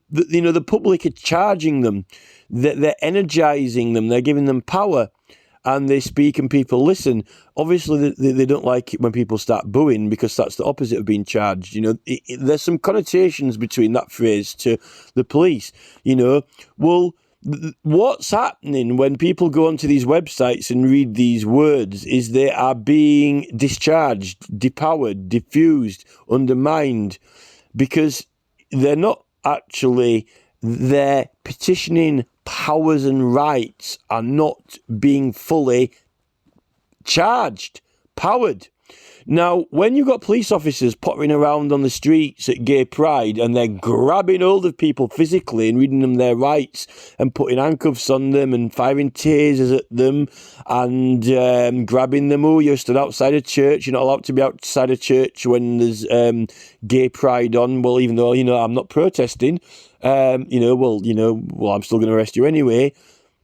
public are charging them, they're energizing them, they're giving them power. And they speak and people listen. Obviously, they don't like it when people start booing, because that's the opposite of being charged. There's some connotations between that phrase to the police. Well, what's happening when people go onto these websites and read these words is they are being discharged, depowered, diffused, undermined, because they're not actually, their petitioning powers and rights are not being fully charged, powered. Now, when you've got police officers pottering around on the streets at Gay Pride and they're grabbing hold of people physically and reading them their rights and putting handcuffs on them and firing tasers at them and grabbing them, oh, you're stood outside a church, you're not allowed to be outside a church when there's Gay Pride on, well, even though, I'm not protesting, I'm still going to arrest you anyway.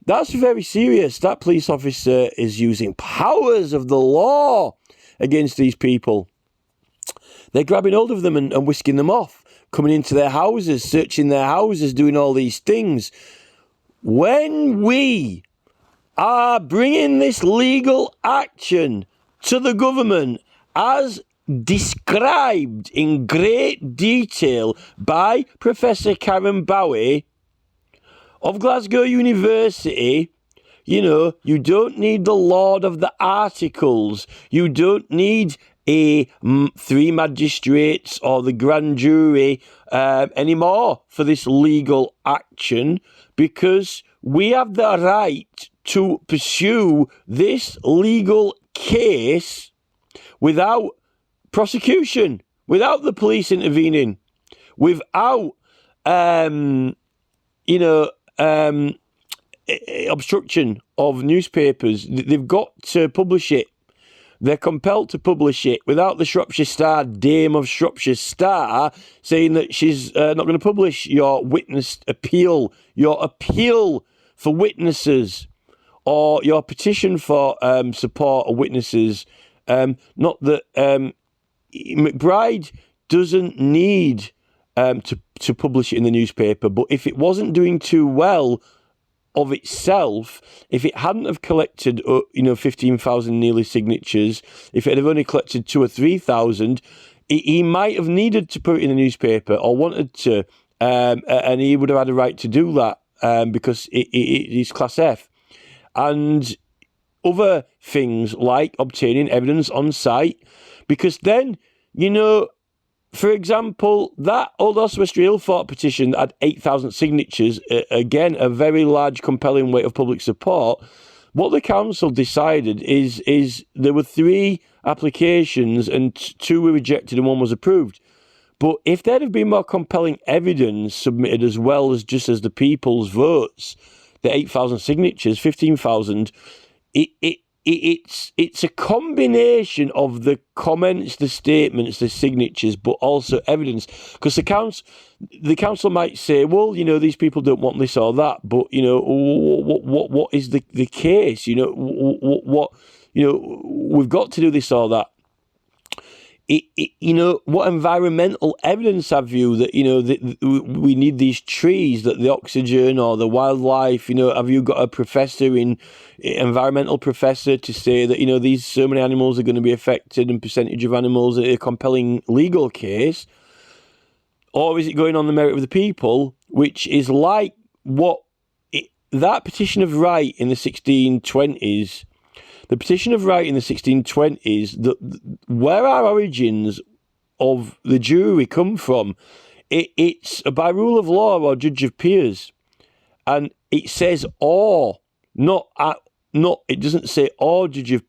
That's very serious. That police officer is using powers of the law against these people. They're grabbing hold of them and whisking them off, coming into their houses, searching their houses, doing all these things. When we are bringing this legal action to the government, as described in great detail by Professor Karen Bowie of Glasgow University, you don't need the Lord of the Articles. You don't need three magistrates or the grand jury anymore for this legal action, because we have the right to pursue this legal case without prosecution, without the police intervening, without obstruction of newspapers. They've got to publish it. They're compelled to publish it without the Shropshire Star, Dame of Shropshire Star, saying that she's not going to publish your witness appeal, your appeal for witnesses, or your petition for support of witnesses. Not that McBride doesn't need to publish it in the newspaper, but if it wasn't doing too well of itself, if it hadn't have collected 15,000 nearly signatures, if it had only collected 2,000 or 3,000, he might have needed to put it in the newspaper or wanted to, and he would have had a right to do that because it's Class F. And other things like obtaining evidence on site, because then, for example, that Old Oswestry Hillfort petition that had 8,000 signatures, again, a very large, compelling weight of public support. What the council decided is there were 3 applications and 2 were rejected and 1 was approved. But if there'd have been more compelling evidence submitted as well as just as the people's votes, the 8,000 signatures, 15,000, it's a combination of the comments, the statements, the signatures, but also evidence. Because the council might say, well, these people don't want this or that, but what is the case? We've got to do this or that. what environmental evidence have you that, that we need these trees, that the oxygen or the wildlife, have you got a environmental professor to say that, these so many animals are going to be affected and percentage of animals, a compelling legal case? Or is it going on the merit of the people, which is like that petition of right in the 1620s, the petition of right in the 1620s, where our origins of the jury come from, it's by rule of law or judge of peers. And it says or, it doesn't say or judge of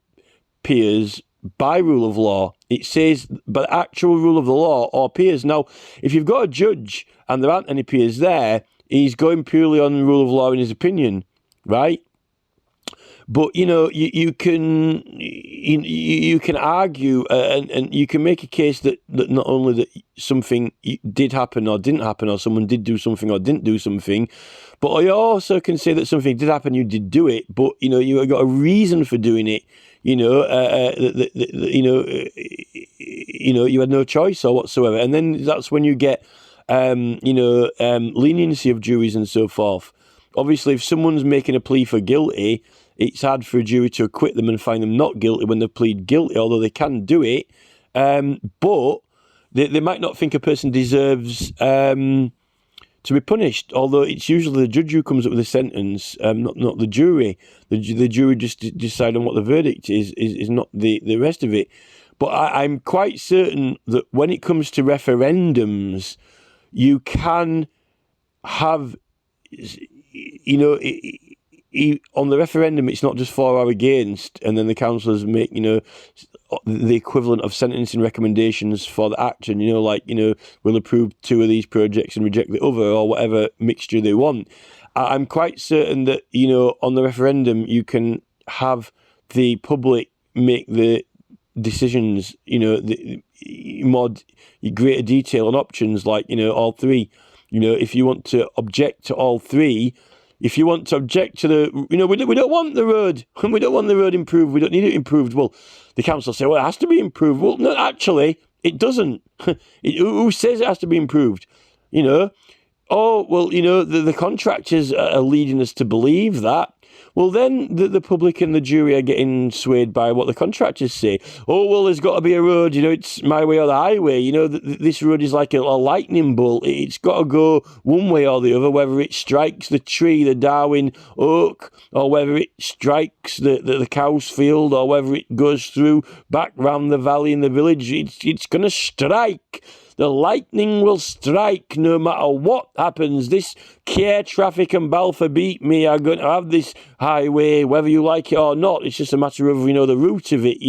peers by rule of law. It says by actual rule of the law or peers. Now, if you've got a judge and there aren't any peers there, he's going purely on the rule of law in his opinion, right? But you can argue and you can make a case that not only that something did happen or didn't happen, or someone did do something or didn't do something, but you also can say that something did happen, you did do it, but you got a reason for doing it. You had no choice or whatsoever, and then that's when you get leniency of juries and so forth. Obviously, if someone's making a plea for guilty, it's hard for a jury to acquit them and find them not guilty when they plead guilty, although they can do it. But they might not think a person deserves to be punished, although it's usually the judge who comes up with a sentence, not the jury. The jury just decide on what the verdict is not the rest of it. But I'm quite certain that when it comes to referendums, you can have, on the referendum, it's not just for or against, and then the councillors make, the equivalent of sentencing recommendations for the action, we'll approve 2 of these projects and reject the other, or whatever mixture they want. I'm quite certain that, on the referendum, you can have the public make the decisions, more greater detail on options, like, all 3. If you want to object to all 3, if you want to object to the, we don't want the road, we don't want the road improved, we don't need it improved. Well, the council say, well, it has to be improved. Well, no, actually, it doesn't. Who says it has to be improved? Oh, well, the contractors are leading us to believe that. Well, then the public and the jury are getting swayed by what the contractors say. Oh, well, there's got to be a road, it's my way or the highway. This road is like a lightning bolt. It's got to go one way or the other, whether it strikes the tree, the Darwen Oak, or whether it strikes the cow's field, or whether it goes through back round the valley in the village. It's going to strike. The lightning will strike no matter what happens. This care traffic and Balfour beat me are going to have this highway, whether you like it or not. It's just a matter of, the route of it,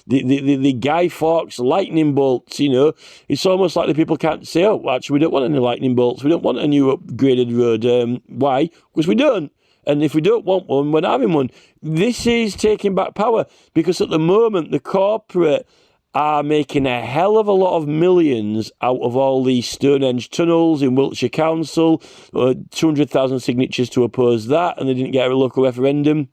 the Guy Fawkes lightning bolts, It's almost like the people can't say, oh, actually, we don't want any lightning bolts. We don't want a new upgraded road. Why? Because we don't. And if we don't want one, we're not having one. This is taking back power, because at the moment, the corporate are making a hell of a lot of millions out of all these Stonehenge tunnels in Wiltshire Council, 200,000 signatures to oppose that, and they didn't get a local referendum.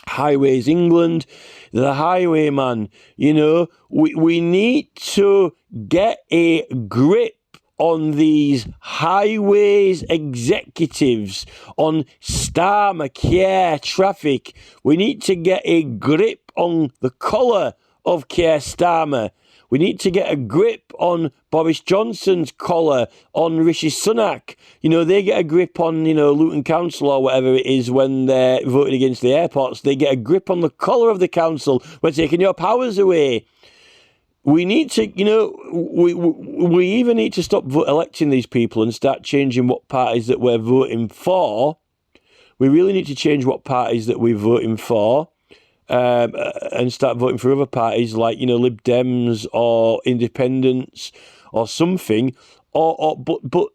Highways England, the highwayman, we need to get a grip on these highways executives, on Starmer, Care, Traffic. We need to get a grip on the collar of Keir Starmer. We need to get a grip on Boris Johnson's collar, on Rishi Sunak. They get a grip on, Luton Council or whatever it is when they're voting against the airports. They get a grip on the collar of the council. We're taking your powers away. We need to, we even need to stop electing these people and start changing what parties that we're voting for. We really need to change what parties that we're voting for. And start voting for other parties like, Lib Dems or Independents or something. But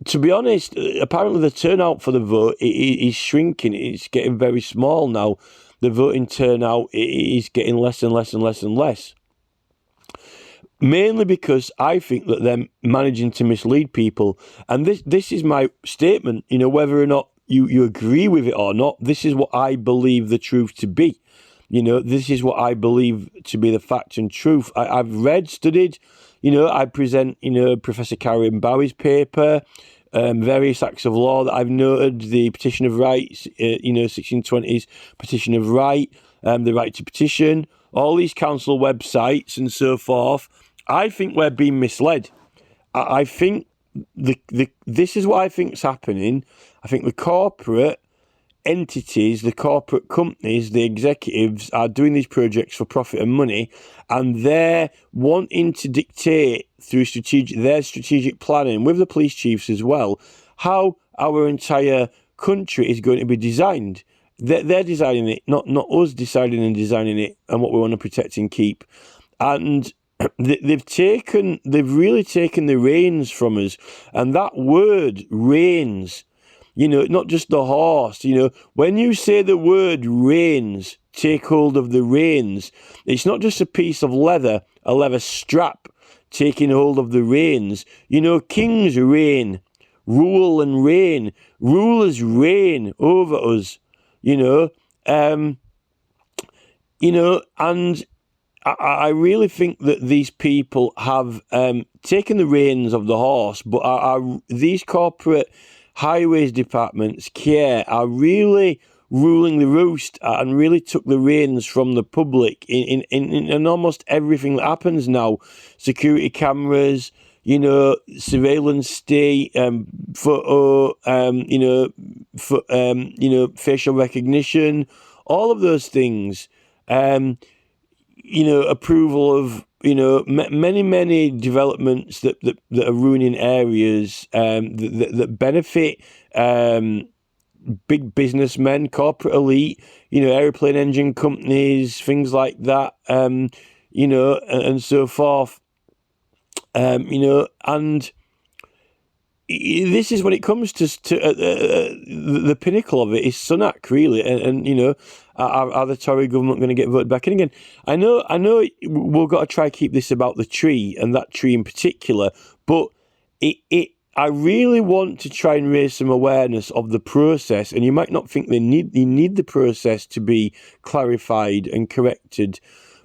to be honest, apparently the turnout for the vote is shrinking. It's getting very small now. The voting turnout is getting less and less and less and less. Mainly because I think that they're managing to mislead people. And this is my statement, whether or not you agree with it or not, this is what I believe the truth to be. This is what I believe to be the fact and truth. I've read, studied, I present, Professor Karen Bowie's paper, various acts of law that I've noted, the Petition of Rights, 1620s Petition of Right, the right to petition, all these council websites and so forth. I think we're being misled. I think this is what I think is happening. I think the corporate entities, the corporate companies, the executives are doing these projects for profit and money, and they're wanting to dictate through their strategic planning with the police chiefs as well, how our entire country is going to be designed. They're designing it, not us deciding and designing it and what we want to protect and keep. And they've really taken the reins from us. And that word, reins, not just the horse, when you say the word reins, take hold of the reins, it's not just a piece of leather, a leather strap taking hold of the reins. Kings reign, rule and reign, rulers reign over us, and I really think that these people have taken the reins of the horse, but these corporate highways departments are really ruling the roost and really took the reins from the public in almost everything that happens now. Security cameras, surveillance state, photo, facial recognition, all of those things. Approval of, many developments that are ruining areas that benefit big businessmen, corporate elite, airplane engine companies, things like that, and so forth. And this is when it comes to the pinnacle of it is Sunak, really, and are the Tory government going to get voted back in again? I know we've got to try to keep this about the tree and that tree in particular, but I really want to try and raise some awareness of the process, and you might not think you need the process to be clarified and corrected.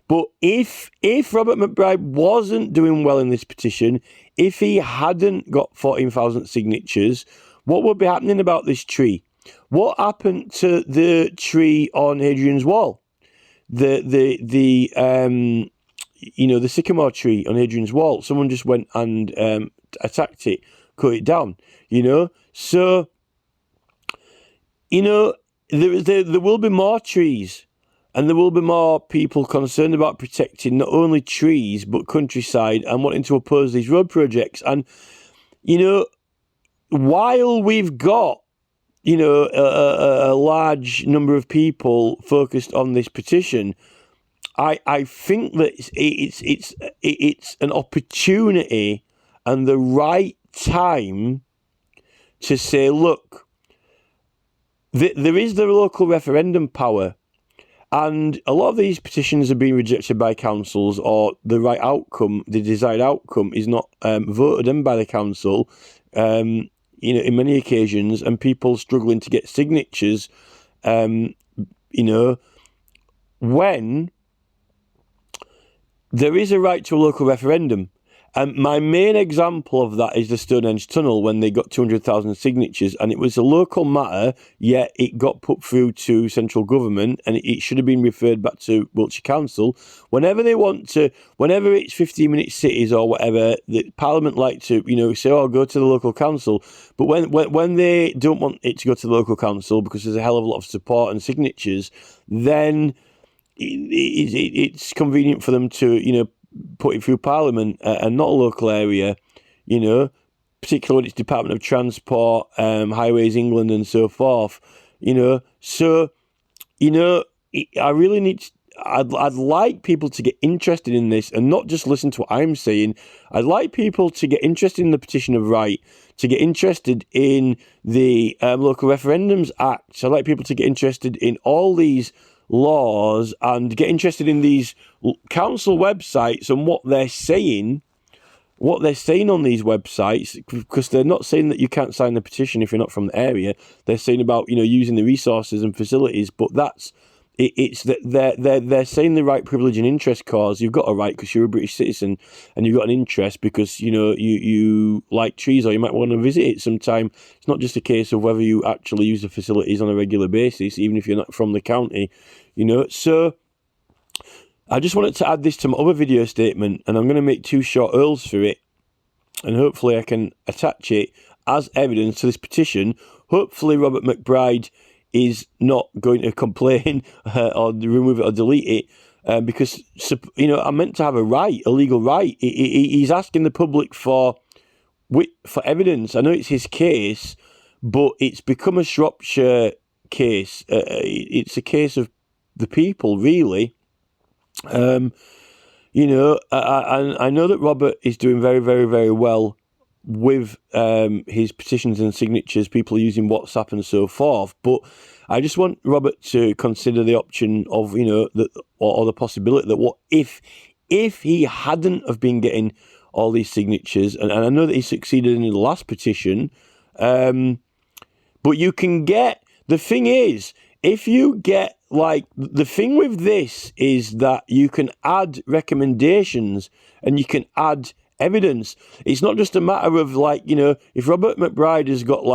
But if Robert McBride wasn't doing well in this petition, if he hadn't got 14,000 signatures, what would be happening about this tree? What happened to the tree on Hadrian's Wall? The sycamore tree on Hadrian's Wall. Someone just went and attacked it, cut it down. So there will be more trees. And there will be more people concerned about protecting not only trees, but countryside and wanting to oppose these road projects. And, while we've got, a large number of people focused on this petition, I think that it's an opportunity and the right time to say, look, there is the local referendum power. And a lot of these petitions are being rejected by councils, or the right outcome, the desired outcome, is not voted in by the council, in many occasions, and people struggling to get signatures, when there is a right to a local referendum. And my main example of that is the Stonehenge Tunnel, when they got 200,000 signatures, and it was a local matter, yet it got put through to central government, and it should have been referred back to Wiltshire Council. Whenever it's 15-minute cities or whatever, the Parliament like to, say, go to the local council. But when they don't want it to go to the local council because there's a hell of a lot of support and signatures, then it's convenient for them to, put it through Parliament and not a local area, particularly when it's Department of Transport, Highways England and so forth, So, I really need to, I'd like people to get interested in this and not just listen to what I'm saying. I'd like people to get interested in the Petition of Right, to get interested in the Local Referendums Act. I'd like people to get interested in all these laws and get interested in these council websites and what they're saying on these websites, because they're not saying that you can't sign the petition if you're not from the area. They're saying about using the resources and facilities, but that's It's that they're saying the right privilege and interest cause. You've got a right because you're a British citizen, and you've got an interest because you like trees, or you might want to visit it sometime. It's not just a case of whether you actually use the facilities on a regular basis, even if you're not from the county. So I just wanted to add this to my other video statement, and I'm going to make 2 short urls for it, and hopefully I can attach it as evidence to this petition. Hopefully Robert McBride is not going to complain or remove it or delete it, because I'm meant to have a legal right. He's asking the public for evidence. I know it's his case, but it's become a Shropshire case. It's a case of the people, really. I know that Robert is doing very, very, very well with his petitions and signatures, people using WhatsApp and so forth. But I just want Robert to consider the option of, or the possibility that what if he hadn't have been getting all these signatures, and I know that he succeeded in the last petition, but you can get, the thing is, if you get, the thing with this is that you can add recommendations and you can add evidence. It's not just a matter of if Robert McBride has got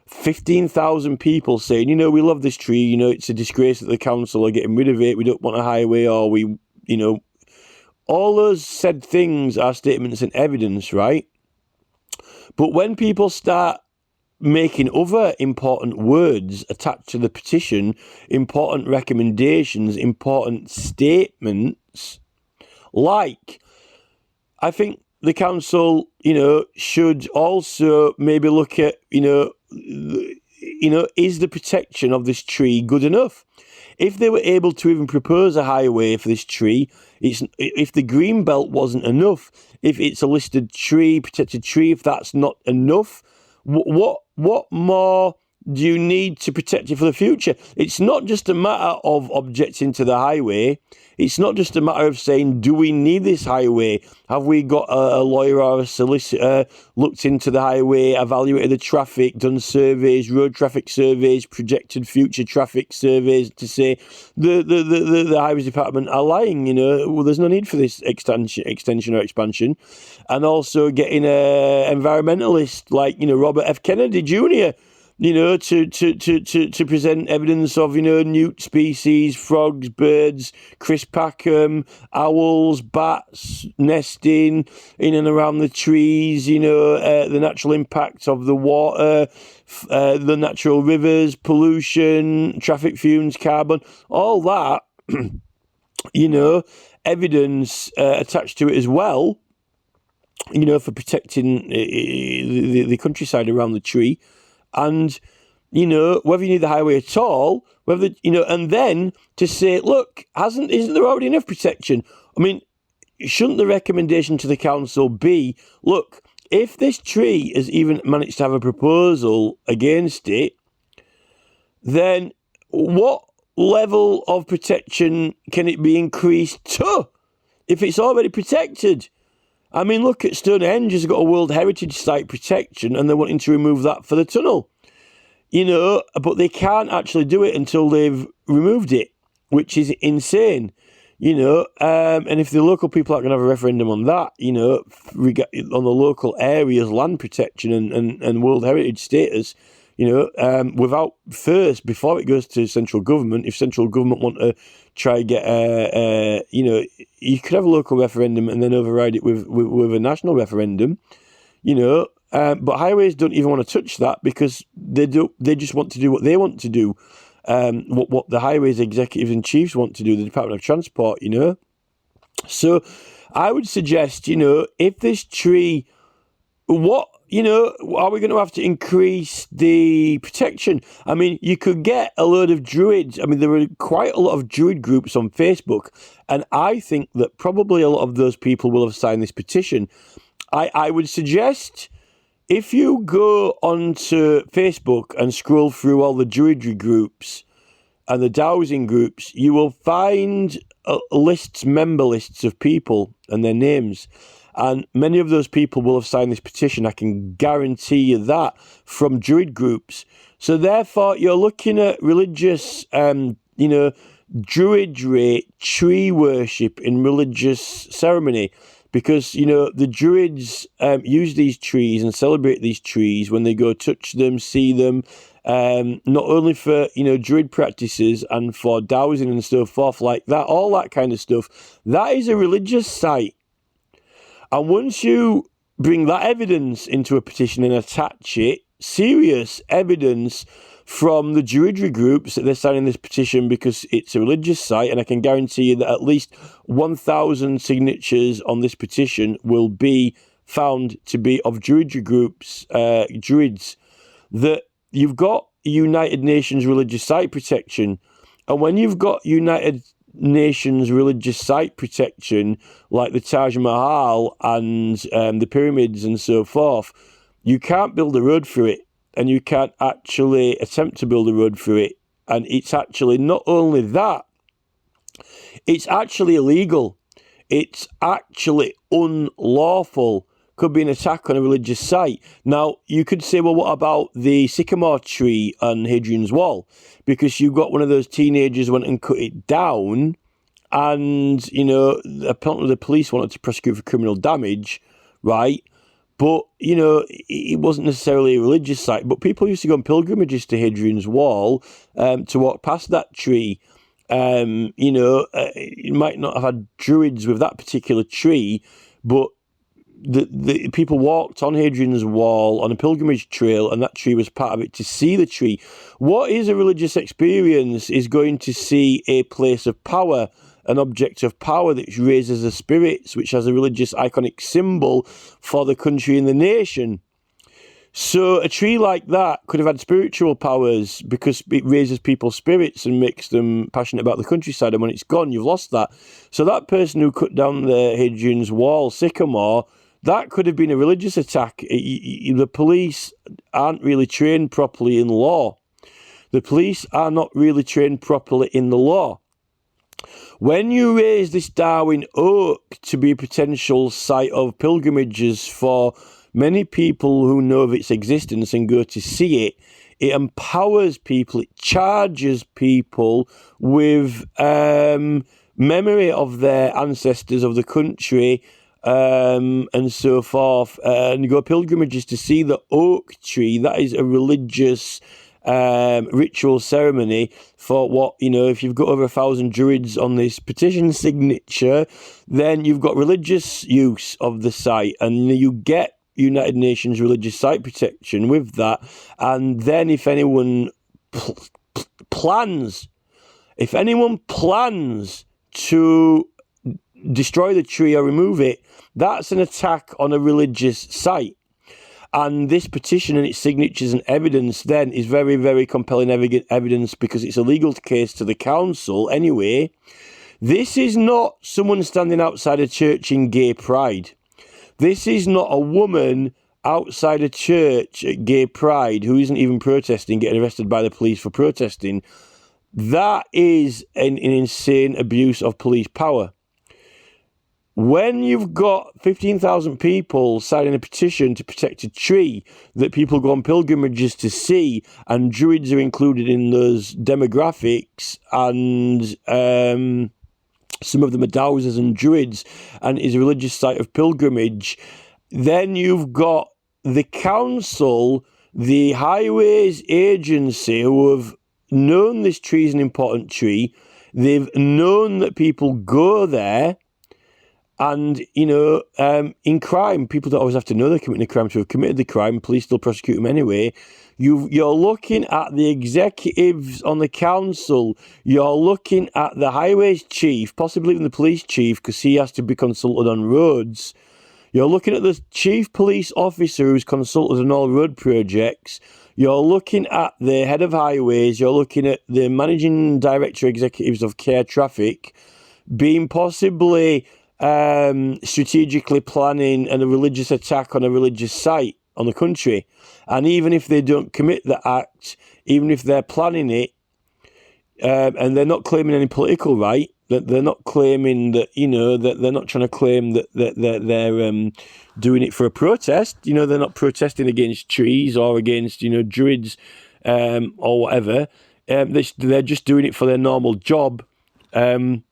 15,000 people saying, we love this tree, it's a disgrace that the council are getting rid of it, we don't want a highway, or all those said things are statements and evidence, right? But when people start making other important words attached to the petition, important recommendations, important statements, I think the council, should also maybe look at, is the protection of this tree good enough? If they were able to even propose a highway for this tree, if the green belt wasn't enough, if it's a listed tree, protected tree, if that's not enough, what more do you need to protect it for the future? It's not just a matter of objecting to the highway. It's not just a matter of saying, do we need this highway? Have we got a lawyer or a solicitor looked into the highway, evaluated the traffic, done surveys, road traffic surveys, projected future traffic surveys to say the highways department are lying, well, there's no need for this extension or expansion. And also getting a environmentalist like, Robert F. Kennedy Jr., to present evidence of, newt species, frogs, birds, Chris Packham, owls, bats, nesting in and around the trees, the natural impact of the water, the natural rivers, pollution, traffic fumes, carbon, all that, evidence attached to it as well, for protecting the countryside around the tree. And, whether you need the highway at all, and then to say, look, isn't there already enough protection? I mean, shouldn't the recommendation to the council be, look, if this tree has even managed to have a proposal against it, then what level of protection can it be increased to if it's already protected? I mean, look at Stonehenge has got a World Heritage Site protection and they're wanting to remove that for the tunnel. But they can't actually do it until they've removed it, which is insane. And if the local people aren't going to have a referendum on that, on the local area's land protection and World Heritage status, without first, before it goes to central government, if central government want to try and get you could have a local referendum and then override it with a national referendum, but highways don't even want to touch that because they just want to do what they want to do, what the highways executives and chiefs want to do, the Department of Transport, So I would suggest, if this tree, are we going to have to increase the protection? I mean, you could get a load of Druids. I mean, there are quite a lot of Druid groups on Facebook, and I think that probably a lot of those people will have signed this petition. I would suggest if you go onto Facebook and scroll through all the Druidry groups and the dowsing groups, you will find member lists of people and their names. And many of those people will have signed this petition. I can guarantee you that from Druid groups. So therefore, you're looking at religious Druidry, tree worship in religious ceremony. Because, the Druids use these trees and celebrate these trees when they go touch them, see them, not only for, Druid practices and for dowsing and so forth like that, all that kind of stuff. That is a religious site. And once you bring that evidence into a petition and attach it, serious evidence from the Druidry groups that they're signing this petition because it's a religious site, and I can guarantee you that at least 1,000 signatures on this petition will be found to be of Druidry groups, Druids, that you've got United Nations religious site protection. And when you've got United Nations religious site protection, like the Taj Mahal and the pyramids and so forth, you can't build a road through it. And you can't actually attempt to build a road through it. And it's actually not only that, it's actually illegal. It's actually unlawful. Could be an attack on a religious site. Now, you could say, well, what about the sycamore tree on Hadrian's Wall? Because you've got one of those teenagers went and cut it down, and, apparently the police wanted to prosecute for criminal damage, right? But, it wasn't necessarily a religious site. But people used to go on pilgrimages to Hadrian's Wall to walk past that tree. You might not have had Druids with that particular tree, but the people walked on Hadrian's Wall on a pilgrimage trail, and that tree was part of it to see the tree. What is a religious experience is going to see a place of power, an object of power that raises the spirits, which has a religious iconic symbol for the country and the nation. So a tree like that could have had spiritual powers because it raises people's spirits and makes them passionate about the countryside, and when it's gone, you've lost that. So that person who cut down the Hadrian's Wall sycamore, that could have been a religious attack. The police aren't really trained properly in law. The police are not really trained properly in the law. When you raise this Darwen Oak to be a potential site of pilgrimages for many people who know of its existence and go to see it, it empowers people, it charges people with memory of their ancestors, of the country, and so forth, and go pilgrimages to see the oak tree. That is a religious ritual ceremony for what, if you've got over 1,000 Druids on this petition signature, then you've got religious use of the site, and you get United Nations religious site protection with that. And then if anyone plans to destroy the tree or remove it, that's an attack on a religious site. And this petition and its signatures and evidence then is very, very compelling evidence, because it's a legal case to the council anyway. This is not someone standing outside a church in gay pride. This is not a woman outside a church at gay pride who isn't even protesting, getting arrested by the police for protesting. That is an insane abuse of police power. When you've got 15,000 people signing a petition to protect a tree that people go on pilgrimages to see, and Druids are included in those demographics, and some of them are dowsers and Druids, and is a religious site of pilgrimage, then you've got the council, the highways agency, who have known this tree is an important tree. They've known that people go there. And, in crime, people don't always have to know they're committing a crime to have committed the crime. Police still prosecute them anyway. You're looking at the executives on the council. You're looking at the highways chief, possibly even the police chief, because he has to be consulted on roads. You're looking at the chief police officer who's consulted on all road projects. You're looking at the head of highways. You're looking at the managing director executives of Care Traffic being possibly strategically planning a religious attack on a religious site on the country. And even if they don't commit the act, even if they're planning it, and they're not claiming any political right, that they're not claiming that, that they're not trying to claim that they're doing it for a protest. They're not protesting against trees or against, Druids or whatever. they're just doing it for their normal job. It's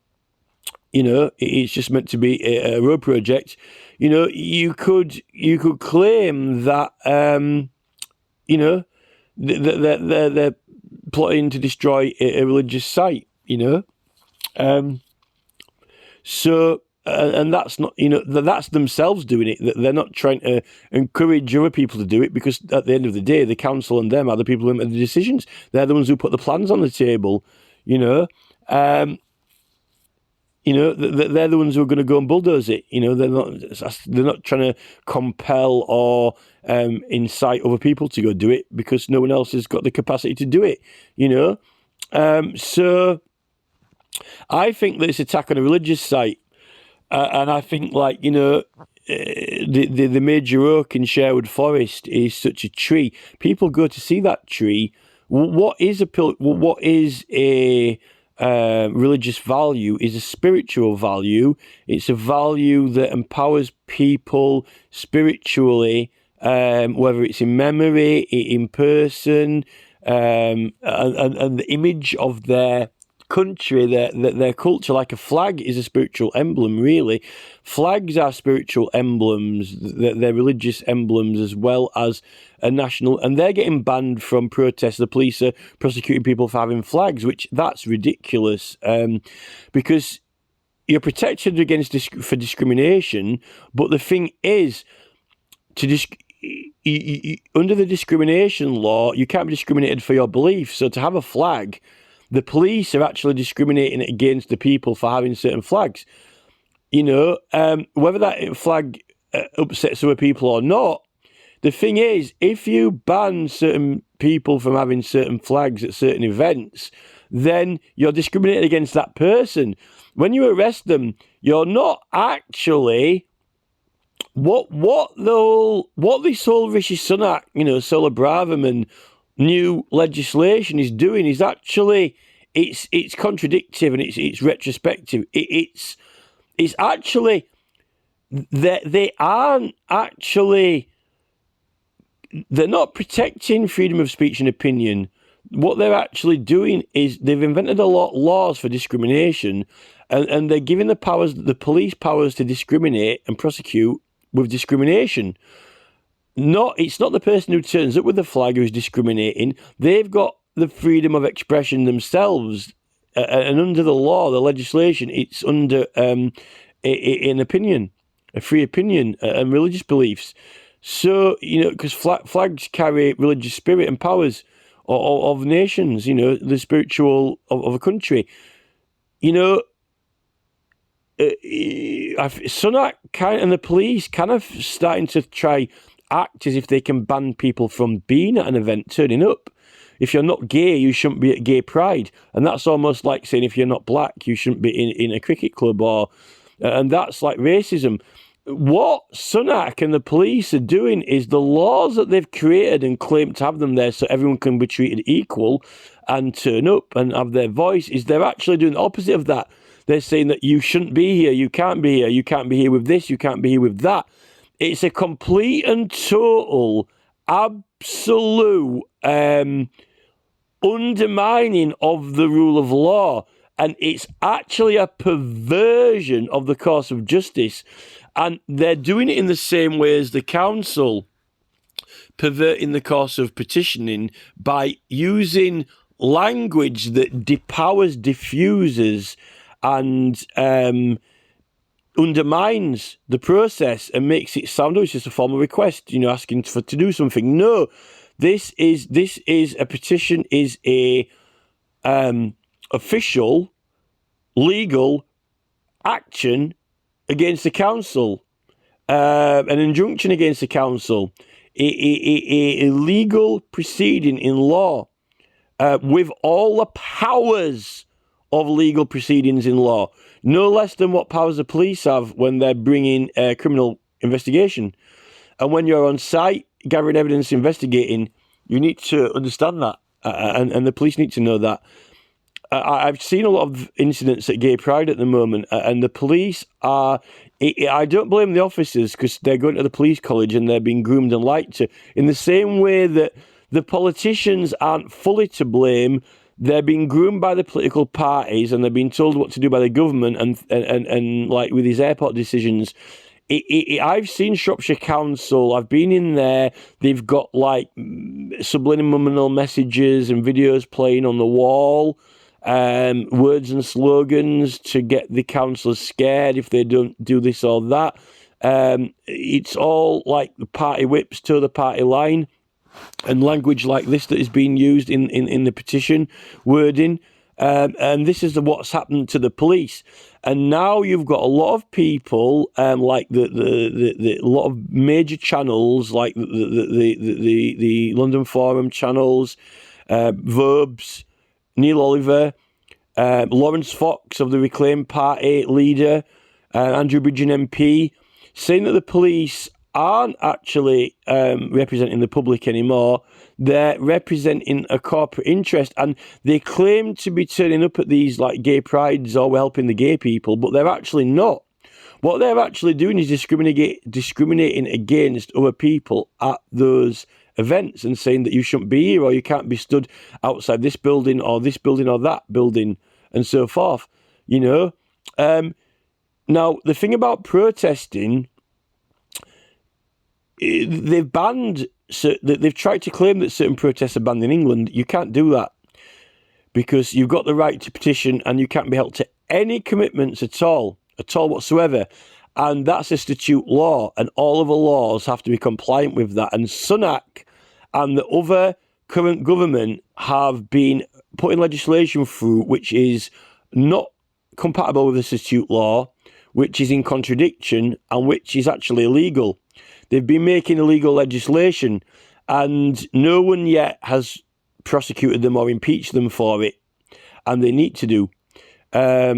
just meant to be a road project. You could claim that they're plotting to destroy a religious site. So. And that's not, that's themselves doing it. They're not trying to encourage other people to do it, because at the end of the day, the council and them are the people who make the decisions. They're the ones who put the plans on the table. They're the ones who are going to go and bulldoze it. They're not trying to compel or incite other people to go do it, because no one else has got the capacity to do it. So I think that it's attack on a religious site. And I think, the major oak in Sherwood Forest is such a tree. People go to see that tree. What is a religious value is a spiritual value. It's a value that empowers people spiritually, whether it's in memory, in person, and the image of their country, their culture. Like a flag is a spiritual emblem, really. Flags are spiritual emblems. They're religious emblems as well as a national, and they're getting banned from protests. The police are prosecuting people for having flags, which that's ridiculous, because you're protected against for discrimination. But the thing is, under the discrimination law, you can't be discriminated for your beliefs. So to have a flag, the police are actually discriminating against the people for having certain flags. Whether that flag upsets other people or not, the thing is, if you ban certain people from having certain flags at certain events, then you're discriminating against that person. When you arrest them, you're not actually... What this whole Rishi Sunak, Solar Braverman new legislation is doing is actually it's contradictive, and it's retrospective. It's actually they aren't actually, they're not protecting freedom of speech and opinion. What they're actually doing is they've invented a lot of laws for discrimination, and they're giving the police powers to discriminate and prosecute with discrimination. It's not the person who turns up with the flag who's discriminating. They've got the freedom of expression themselves, and under the law, the legislation, it's under an opinion, a free opinion, and religious beliefs. So, because flags carry religious spirit and powers of nations, the spiritual of a country. Sunak and the police kind of starting to try act as if they can ban people from being at an event, turning up. If you're not gay, you shouldn't be at gay pride. And that's almost like saying if you're not black, you shouldn't be in a cricket club, and that's like racism. What Sunak and the police are doing is the laws that they've created and claim to have them there so everyone can be treated equal and turn up and have their voice, is they're actually doing the opposite of that. They're saying that you shouldn't be here, you can't be here, you can't be here with this, you can't be here with that. It's a complete and total, absolute undermining of the rule of law. And it's actually a perversion of the course of justice. And they're doing it in the same way as the council, perverting the course of petitioning by using language that depowers, diffuses, and undermines the process and makes it sound like it's just a formal request, asking to do something. No, this is a petition, is a official, legal action against the council, an injunction against the council, a legal proceeding in law, with all the powers of legal proceedings in law, no less than what powers the police have when they're bringing a criminal investigation. And when you're on site, gathering evidence, investigating, you need to understand that, and the police need to know that. I've seen a lot of incidents at Gay Pride at the moment, and the police are... I don't blame the officers, because they're going to the police college and they're being groomed and lied to. In the same way that the politicians aren't fully to blame, they're being groomed by the political parties, and they're being told what to do by the government, and like with his airport decisions. I've seen Shropshire Council. I've been in there. They've got like subliminal messages and videos playing on the wall, words and slogans to get the councillors scared if they don't do this or that. It's all like the party whips to the party line, and language like this that is being used in the petition wording. And this is what's happened to the police. And now you've got a lot of people, like the lot of major channels, like the London Forum channels, Verbs, Neil Oliver, Lawrence Fox of the Reclaim Party leader, Andrew Bridgen MP, saying that the police aren't actually representing the public anymore. They're representing a corporate interest, and they claim to be turning up at these like gay prides or helping the gay people, but they're actually not. What they're actually doing is discriminating against other people at those events and saying that you shouldn't be here, or you can't be stood outside this building or that building and so forth, you know. Now, the thing about protesting, they've tried to claim that certain protests are banned in England. You can't do that because you've got the right to petition and you can't be held to any commitments at all whatsoever. And that's a statute law, and all of the laws have to be compliant with that. And Sunak and the other current government have been putting legislation through which is not compatible with the statute law, which is in contradiction, and which is actually illegal. They've been making illegal legislation, and no one yet has prosecuted them or impeached them for it, and they need to do. There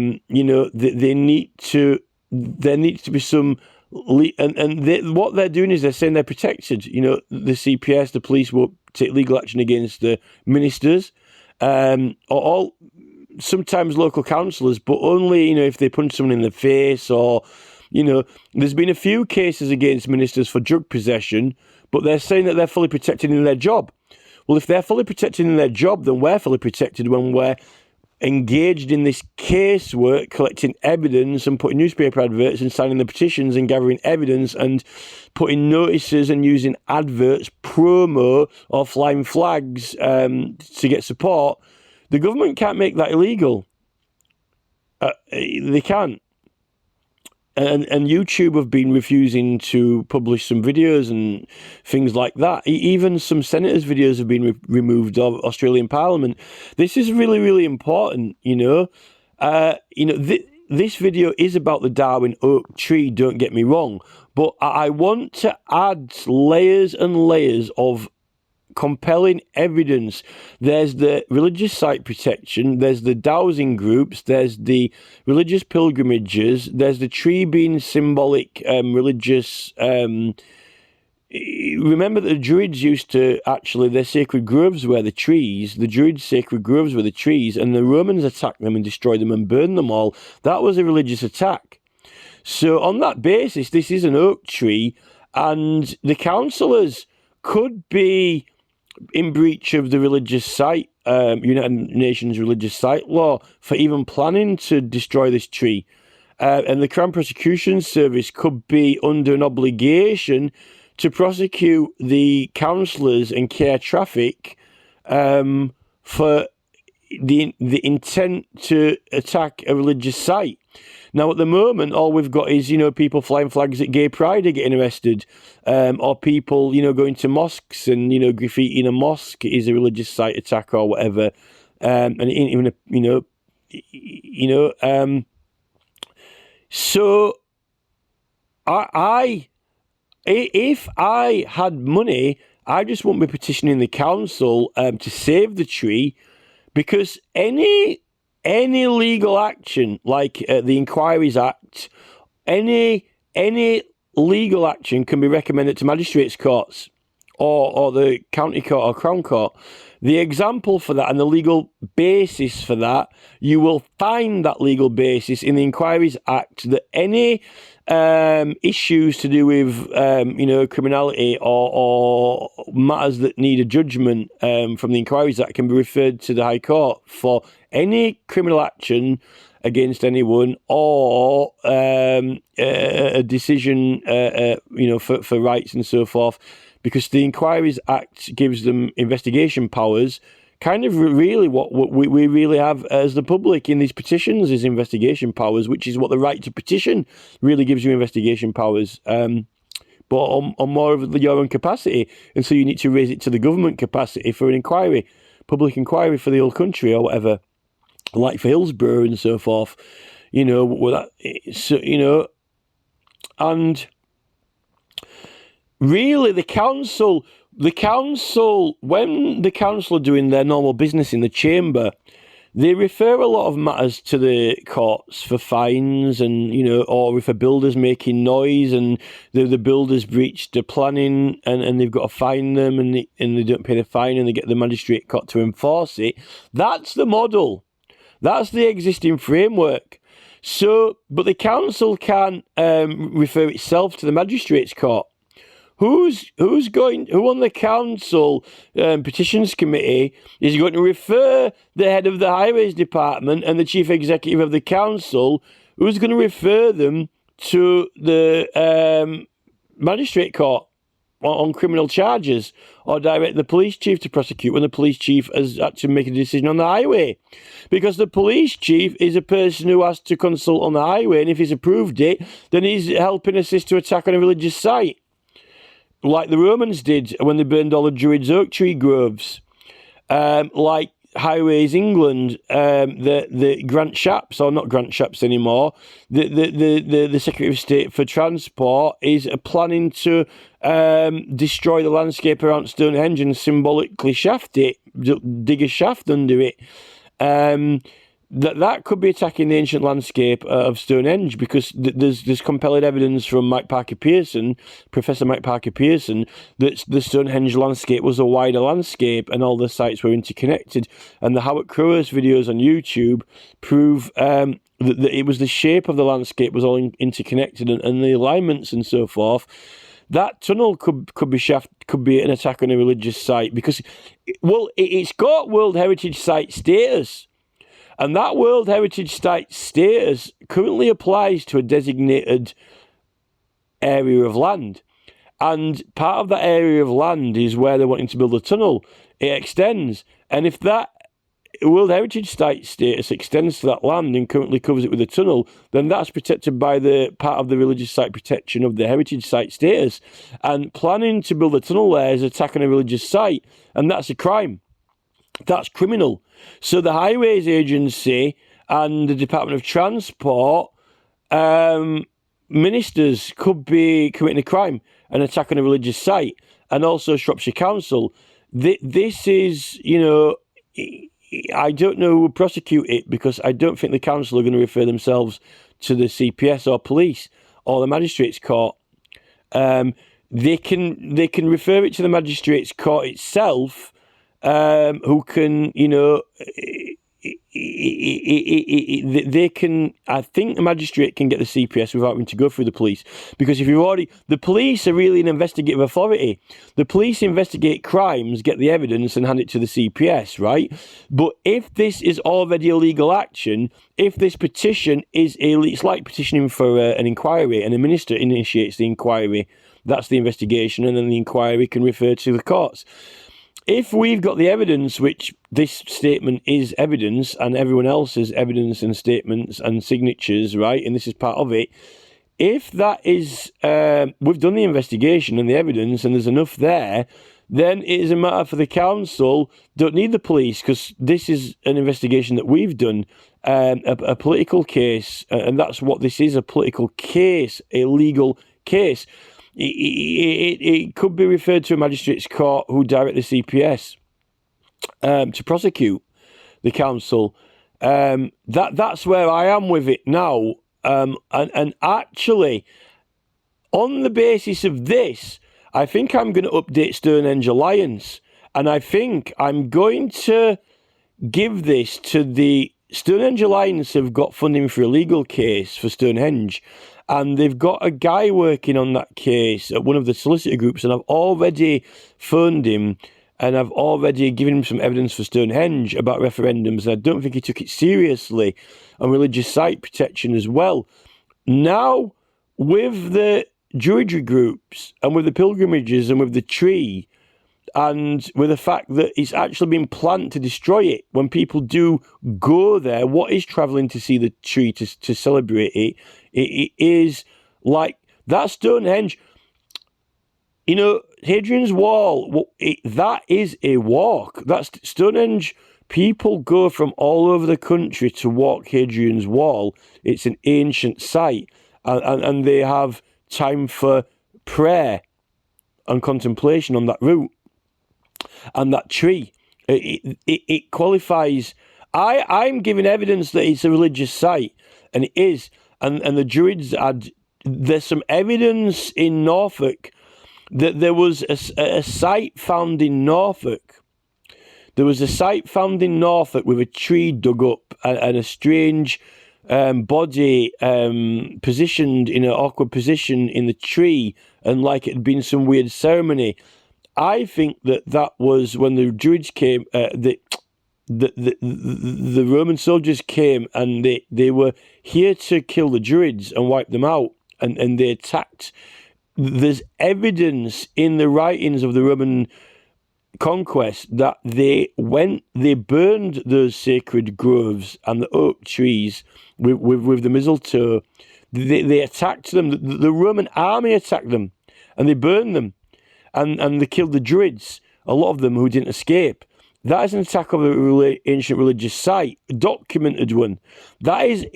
needs to be some, what they're doing is they're saying they're protected. You know, the CPS, the police will take legal action against the ministers, or sometimes local councillors, but only, you know, if they punch someone in the face, or, you know, there's been a few cases against ministers for drug possession, but they're saying that they're fully protected in their job. Well, if they're fully protected in their job, then we're fully protected when we're engaged in this casework, collecting evidence and putting newspaper adverts and signing the petitions and gathering evidence and putting notices and using adverts, promo, or flying flags to get support. The government can't make that illegal. They can't. And YouTube have been refusing to publish some videos and things like that. Even some senators' videos have been removed of Australian Parliament. This is really, really important, you know. This video is about the Darwen Oak tree, don't get me wrong. But I want to add layers and layers of compelling evidence. There's the religious site protection, there's the dowsing groups, there's the religious pilgrimages, there's the tree being symbolic religious. Remember that the Druids used to actually, their sacred groves were the trees. The Druids' sacred groves were the trees, and the Romans attacked them and destroyed them and burned them all. That was a religious attack. So on that basis, this is an oak tree, and the councillors could be in breach of the religious site, United Nations religious site law, for even planning to destroy this tree. And the Crown Prosecution Service could be under an obligation to prosecute the councillors and care traffic for the intent to attack a religious site. Now, at the moment, all we've got is, you know, people flying flags at Gay Pride are getting arrested, or people, you know, going to mosques and, you know, graffiti in a mosque is a religious site attack or whatever, and it ain't even so if I had money, I just wouldn't be petitioning the council to save the tree, because any legal action, like the Inquiries Act, any legal action can be recommended to magistrates' courts or the county court or crown court. The example for that and the legal basis for that, you will find that legal basis in the Inquiries Act, that any issues to do with criminality or matters that need a judgment from the inquiries, that can be referred to the High Court for any criminal action against anyone, or a decision for rights and so forth, because the Inquiries Act gives them investigation powers. Kind of really what we really have as the public in these petitions is investigation powers, which is what the right to petition really gives you, investigation powers, but on more of your own capacity. And so you need to raise it to the government capacity for an inquiry, public inquiry for the whole country or whatever, like for Hillsborough and so forth, and really the council, when the council are doing their normal business in the chamber, they refer a lot of matters to the courts for fines, and or if a builder's making noise and the builder's breached the planning and they've got to fine them, and they don't pay the fine and they get the magistrate court to enforce it. That's the model. That's the existing framework. So, but the council can refer itself to the magistrates court. Who on the council petitions committee is going to refer the head of the highways department and the chief executive of the council? Who's going to refer them to the magistrate court on criminal charges, or direct the police chief to prosecute when the police chief has had to make a decision on the highway? Because the police chief is a person who has to consult on the highway, and if he's approved it, then he's helping assist to attack on a religious site, like the Romans did when they burned all the Druids' oak tree groves, like Highways England, the Grant Shapps, or not Grant Shapps anymore, the Secretary of State for Transport is planning to destroy the landscape around Stonehenge and symbolically shaft it, dig a shaft under it. That could be attacking the ancient landscape of Stonehenge, because there's compelling evidence from Professor Mike Parker Pearson, that the Stonehenge landscape was a wider landscape and all the sites were interconnected. And the Howard Crowes videos on YouTube prove that it was the shape of the landscape was all interconnected, and the alignments and so forth. That tunnel could be an attack on a religious site, because it's got World Heritage Site status. And that World Heritage Site status currently applies to a designated area of land. And part of that area of land is where they're wanting to build a tunnel. It extends. And if that World Heritage Site status extends to that land and currently covers it with a tunnel, then that's protected by the part of the religious site protection of the Heritage Site status. And planning to build a tunnel there is attacking a religious site, and that's a crime. That's criminal. So the Highways Agency and the Department of Transport ministers could be committing a crime, an attack on a religious site, and also Shropshire Council. This is, I don't know who will prosecute it, because I don't think the council are going to refer themselves to the CPS or police or the magistrates court. They can refer it to the magistrates court itself, who can, they can, I think the magistrate can get the CPS without having to go through the police. Because the police are really an investigative authority. The police investigate crimes, get the evidence and hand it to the CPS, right? But if this is already a legal action, if this petition is it's like petitioning for an inquiry, and the minister initiates the inquiry, that's the investigation, and then the inquiry can refer to the courts. If we've got the evidence, which this statement is evidence, and everyone else's evidence and statements and signatures, right, and this is part of it, if that is, we've done the investigation and the evidence and there's enough there, then it is a matter for the council, don't need the police, because this is an investigation that we've done, a political case, and that's what this is, a political case, a legal case. It could be referred to a magistrate's court who direct the CPS to prosecute the council. That's where I am with it now. And actually, on the basis of this, I think I'm going to update Stonehenge Alliance, and I think I'm going to give this to the Stonehenge Alliance. Have got funding for a legal case for Stonehenge, And they've got a guy working on that case at one of the solicitor groups, and I've already phoned him, and I've already given him some evidence for Stonehenge about referendums, and I don't think he took it seriously on religious site protection as well. Now, with the Druidry groups, and with the pilgrimages, and with the tree, and with the fact that it's actually been planned to destroy it, when people do go there, what is travelling to see the tree to celebrate it? It is like that Stonehenge, you know, Hadrian's Wall, that is a walk. That's Stonehenge. People go from all over the country to walk Hadrian's Wall. It's an ancient site, and they have time for prayer and contemplation on that route. And that tree, it qualifies. I'm giving evidence that it's a religious site, and it is. And the Druids there's some evidence in Norfolk that there was a site found in Norfolk. There was a site found in Norfolk with a tree dug up and a strange body positioned in an awkward position in the tree, and like it had been some weird ceremony. I think that was when the Druids came, the Roman soldiers came, and they were here to kill the Druids and wipe them out, and they attacked. There's evidence in the writings of the Roman conquest that they burned those sacred groves and the oak trees with the mistletoe. They attacked them. The Roman army attacked them, and they burned them. And they killed the Druids, a lot of them who didn't escape. That is an attack of an ancient religious site, a documented one. That is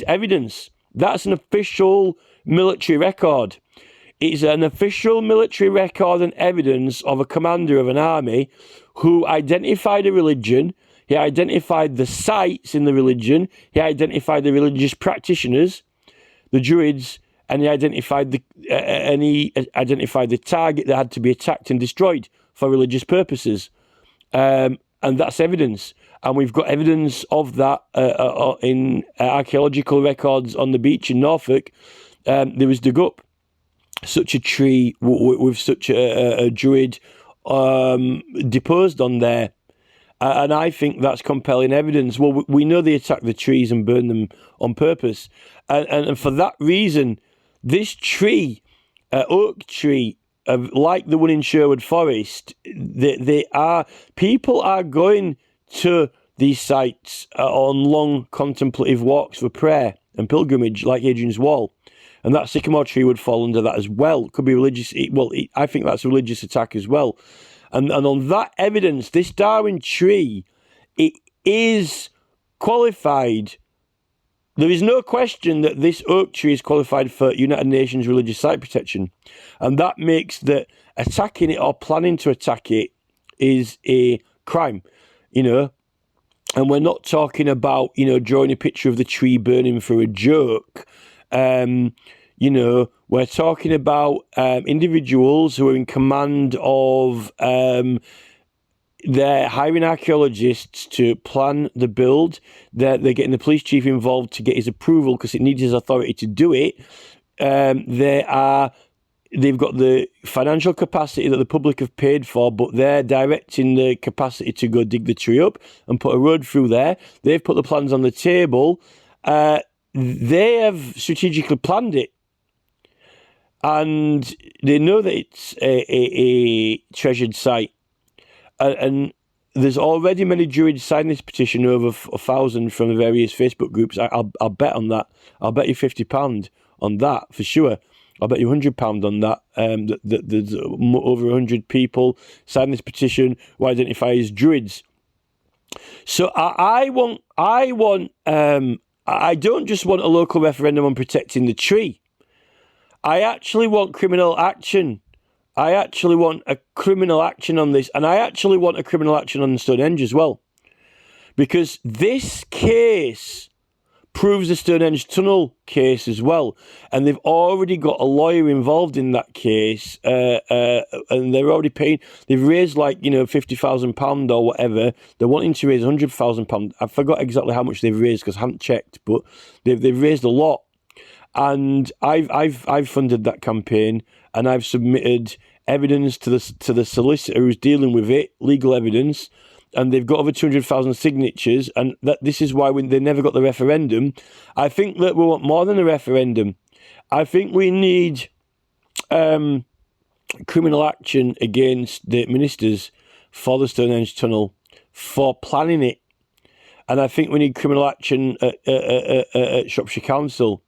evidence. That's an official military record. It's an official military record and evidence of a commander of an army who identified a religion. He identified the sites in the religion. He identified the religious practitioners, the Druids, and he identified the target that had to be attacked and destroyed for religious purposes. And that's evidence. And we've got evidence of that in archaeological records on the beach in Norfolk. There was dug up such a tree with such a Druid deposed on there. And I think that's compelling evidence. Well, we know they attacked the trees and burned them on purpose. And for that reason, this tree, oak tree, like the one in Sherwood Forest, people are going to these sites on long contemplative walks for prayer and pilgrimage, like Hadrian's Wall. And that sycamore tree would fall under that as well. It could be religious. I think that's a religious attack as well. And on that evidence, this Darwin tree, it is qualified. There is no question that this oak tree is qualified for United Nations religious site protection. And that makes that attacking it or planning to attack it is a crime, you know. And we're not talking about, you know, drawing a picture of the tree burning for a joke. You know, we're talking about individuals who are in command of, they're hiring archaeologists to plan the build. They're getting the police chief involved to get his approval because it needs his authority to do it. They've got the financial capacity that the public have paid for, but they're directing the capacity to go dig the tree up and put a road through there. They've put the plans on the table. They have strategically planned it. And they know that it's a treasured site. And there's already many Druids signed this petition, over 1,000 from the various Facebook groups. I'll bet on that. I'll bet you £50 on that for sure. I'll bet you £100 on that. There's over 100 people signed this petition who identify as Druids. So I don't just want a local referendum on protecting the tree. I actually want criminal action. I actually want a criminal action on this. And I actually want a criminal action on Stonehenge as well. Because this case proves the Stonehenge Tunnel case as well. And they've already got a lawyer involved in that case, and they're already paying. They've raised like, £50,000 or whatever. They're wanting to raise £100,000. I forgot exactly how much they've raised because I haven't checked, but they've raised a lot. And I've funded that campaign, and I've submitted evidence to the solicitor who's dealing with it, legal evidence. And they've got over 200,000 signatures, and this is why they never got the referendum. I think that we want more than a referendum. I think we need criminal action against the ministers for the Stonehenge Tunnel for planning it. And I think we need criminal action at Shropshire Council.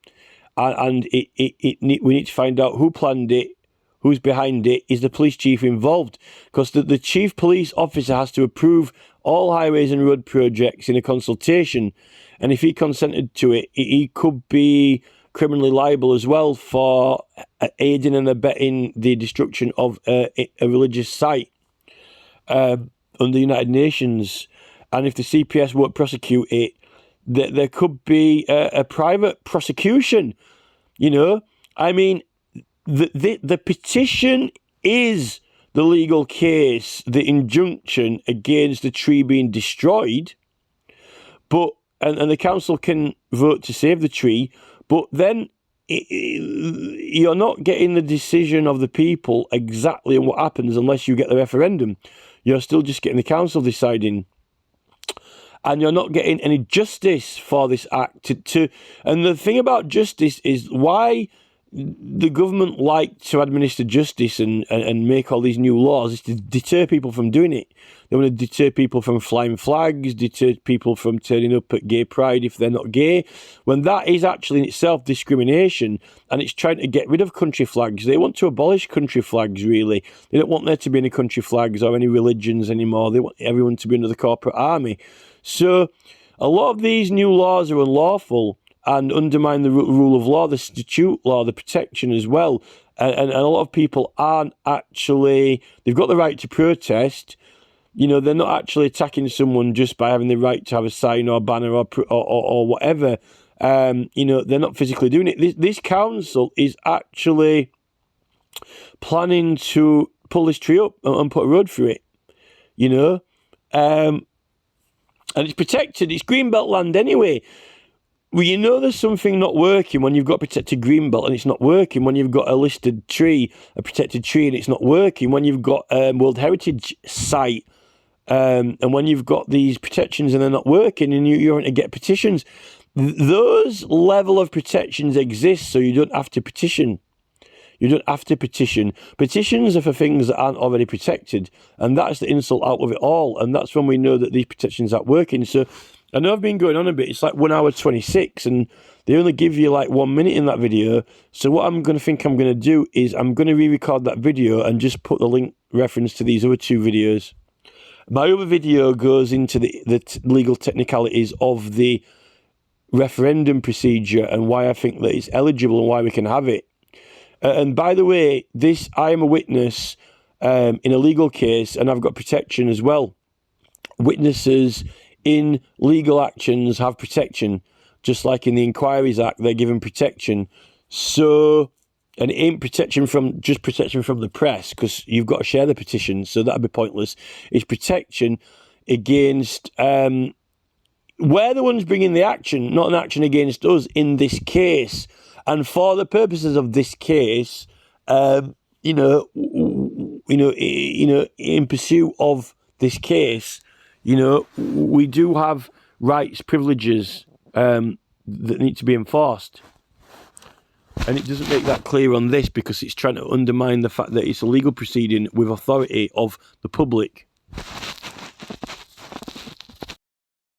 And we need to find out who planned it, who's behind it. Is the police chief involved? Because the chief police officer has to approve all highways and road projects in a consultation. And if he consented to it, he could be criminally liable as well for aiding and abetting the destruction of a religious site under the United Nations. And if the CPS won't prosecute it, there could be a private prosecution. I mean, the petition is the legal case, the injunction against the tree being destroyed, but and the council can vote to save the tree, but then you're not getting the decision of the people exactly on what happens unless you get the referendum. You're still just getting the council deciding. And you're not getting any justice for this act. And the thing about justice is why the government like to administer justice and make all these new laws is to deter people from doing it. They want to deter people from flying flags, deter people from turning up at gay pride if they're not gay, when that is actually in itself discrimination, and it's trying to get rid of country flags. They want to abolish country flags, really. They don't want there to be any country flags or any religions anymore. They want everyone to be under the corporate army. So a lot of these new laws are unlawful and undermine the rule of law, the statute law, the protection as well. And a lot of people aren't actually, they've got the right to protest. They're not actually attacking someone just by having the right to have a sign or banner or whatever. They're not physically doing it. This council is actually planning to pull this tree up and put a road through it, and it's protected. It's greenbelt land anyway. Well, there's something not working when you've got protected greenbelt and it's not working. When you've got a listed tree, a protected tree, and it's not working. When you've got a World Heritage site, and when you've got these protections and they're not working, and you're going to get petitions. Those level of protections exist, so you don't have to petition. You don't have to petition. Petitions are for things that aren't already protected, and that's the insult out of it all. And that's when we know that these protections aren't working. So I know I've been going on a bit. It's like 1 hour 26, and they only give you like 1 minute in that video. So what I'm going to do is I'm going to re-record that video and just put the link reference to these other 2 videos. My other video goes into the legal technicalities of the referendum procedure and why I think that it's eligible and why we can have it. And by the way, I am a witness in a legal case, and I've got protection as well. Witnesses in legal actions have protection, just like in the Inquiries Act, they're given protection. So, and it ain't protection from the press, because you've got to share the petition, so that'd be pointless. It's protection against, we're the ones bringing the action, not an action against us in this case. And for the purposes of this case, in pursuit of this case, we do have rights, privileges that need to be enforced. And it doesn't make that clear on this because it's trying to undermine the fact that it's a legal proceeding with authority of the public.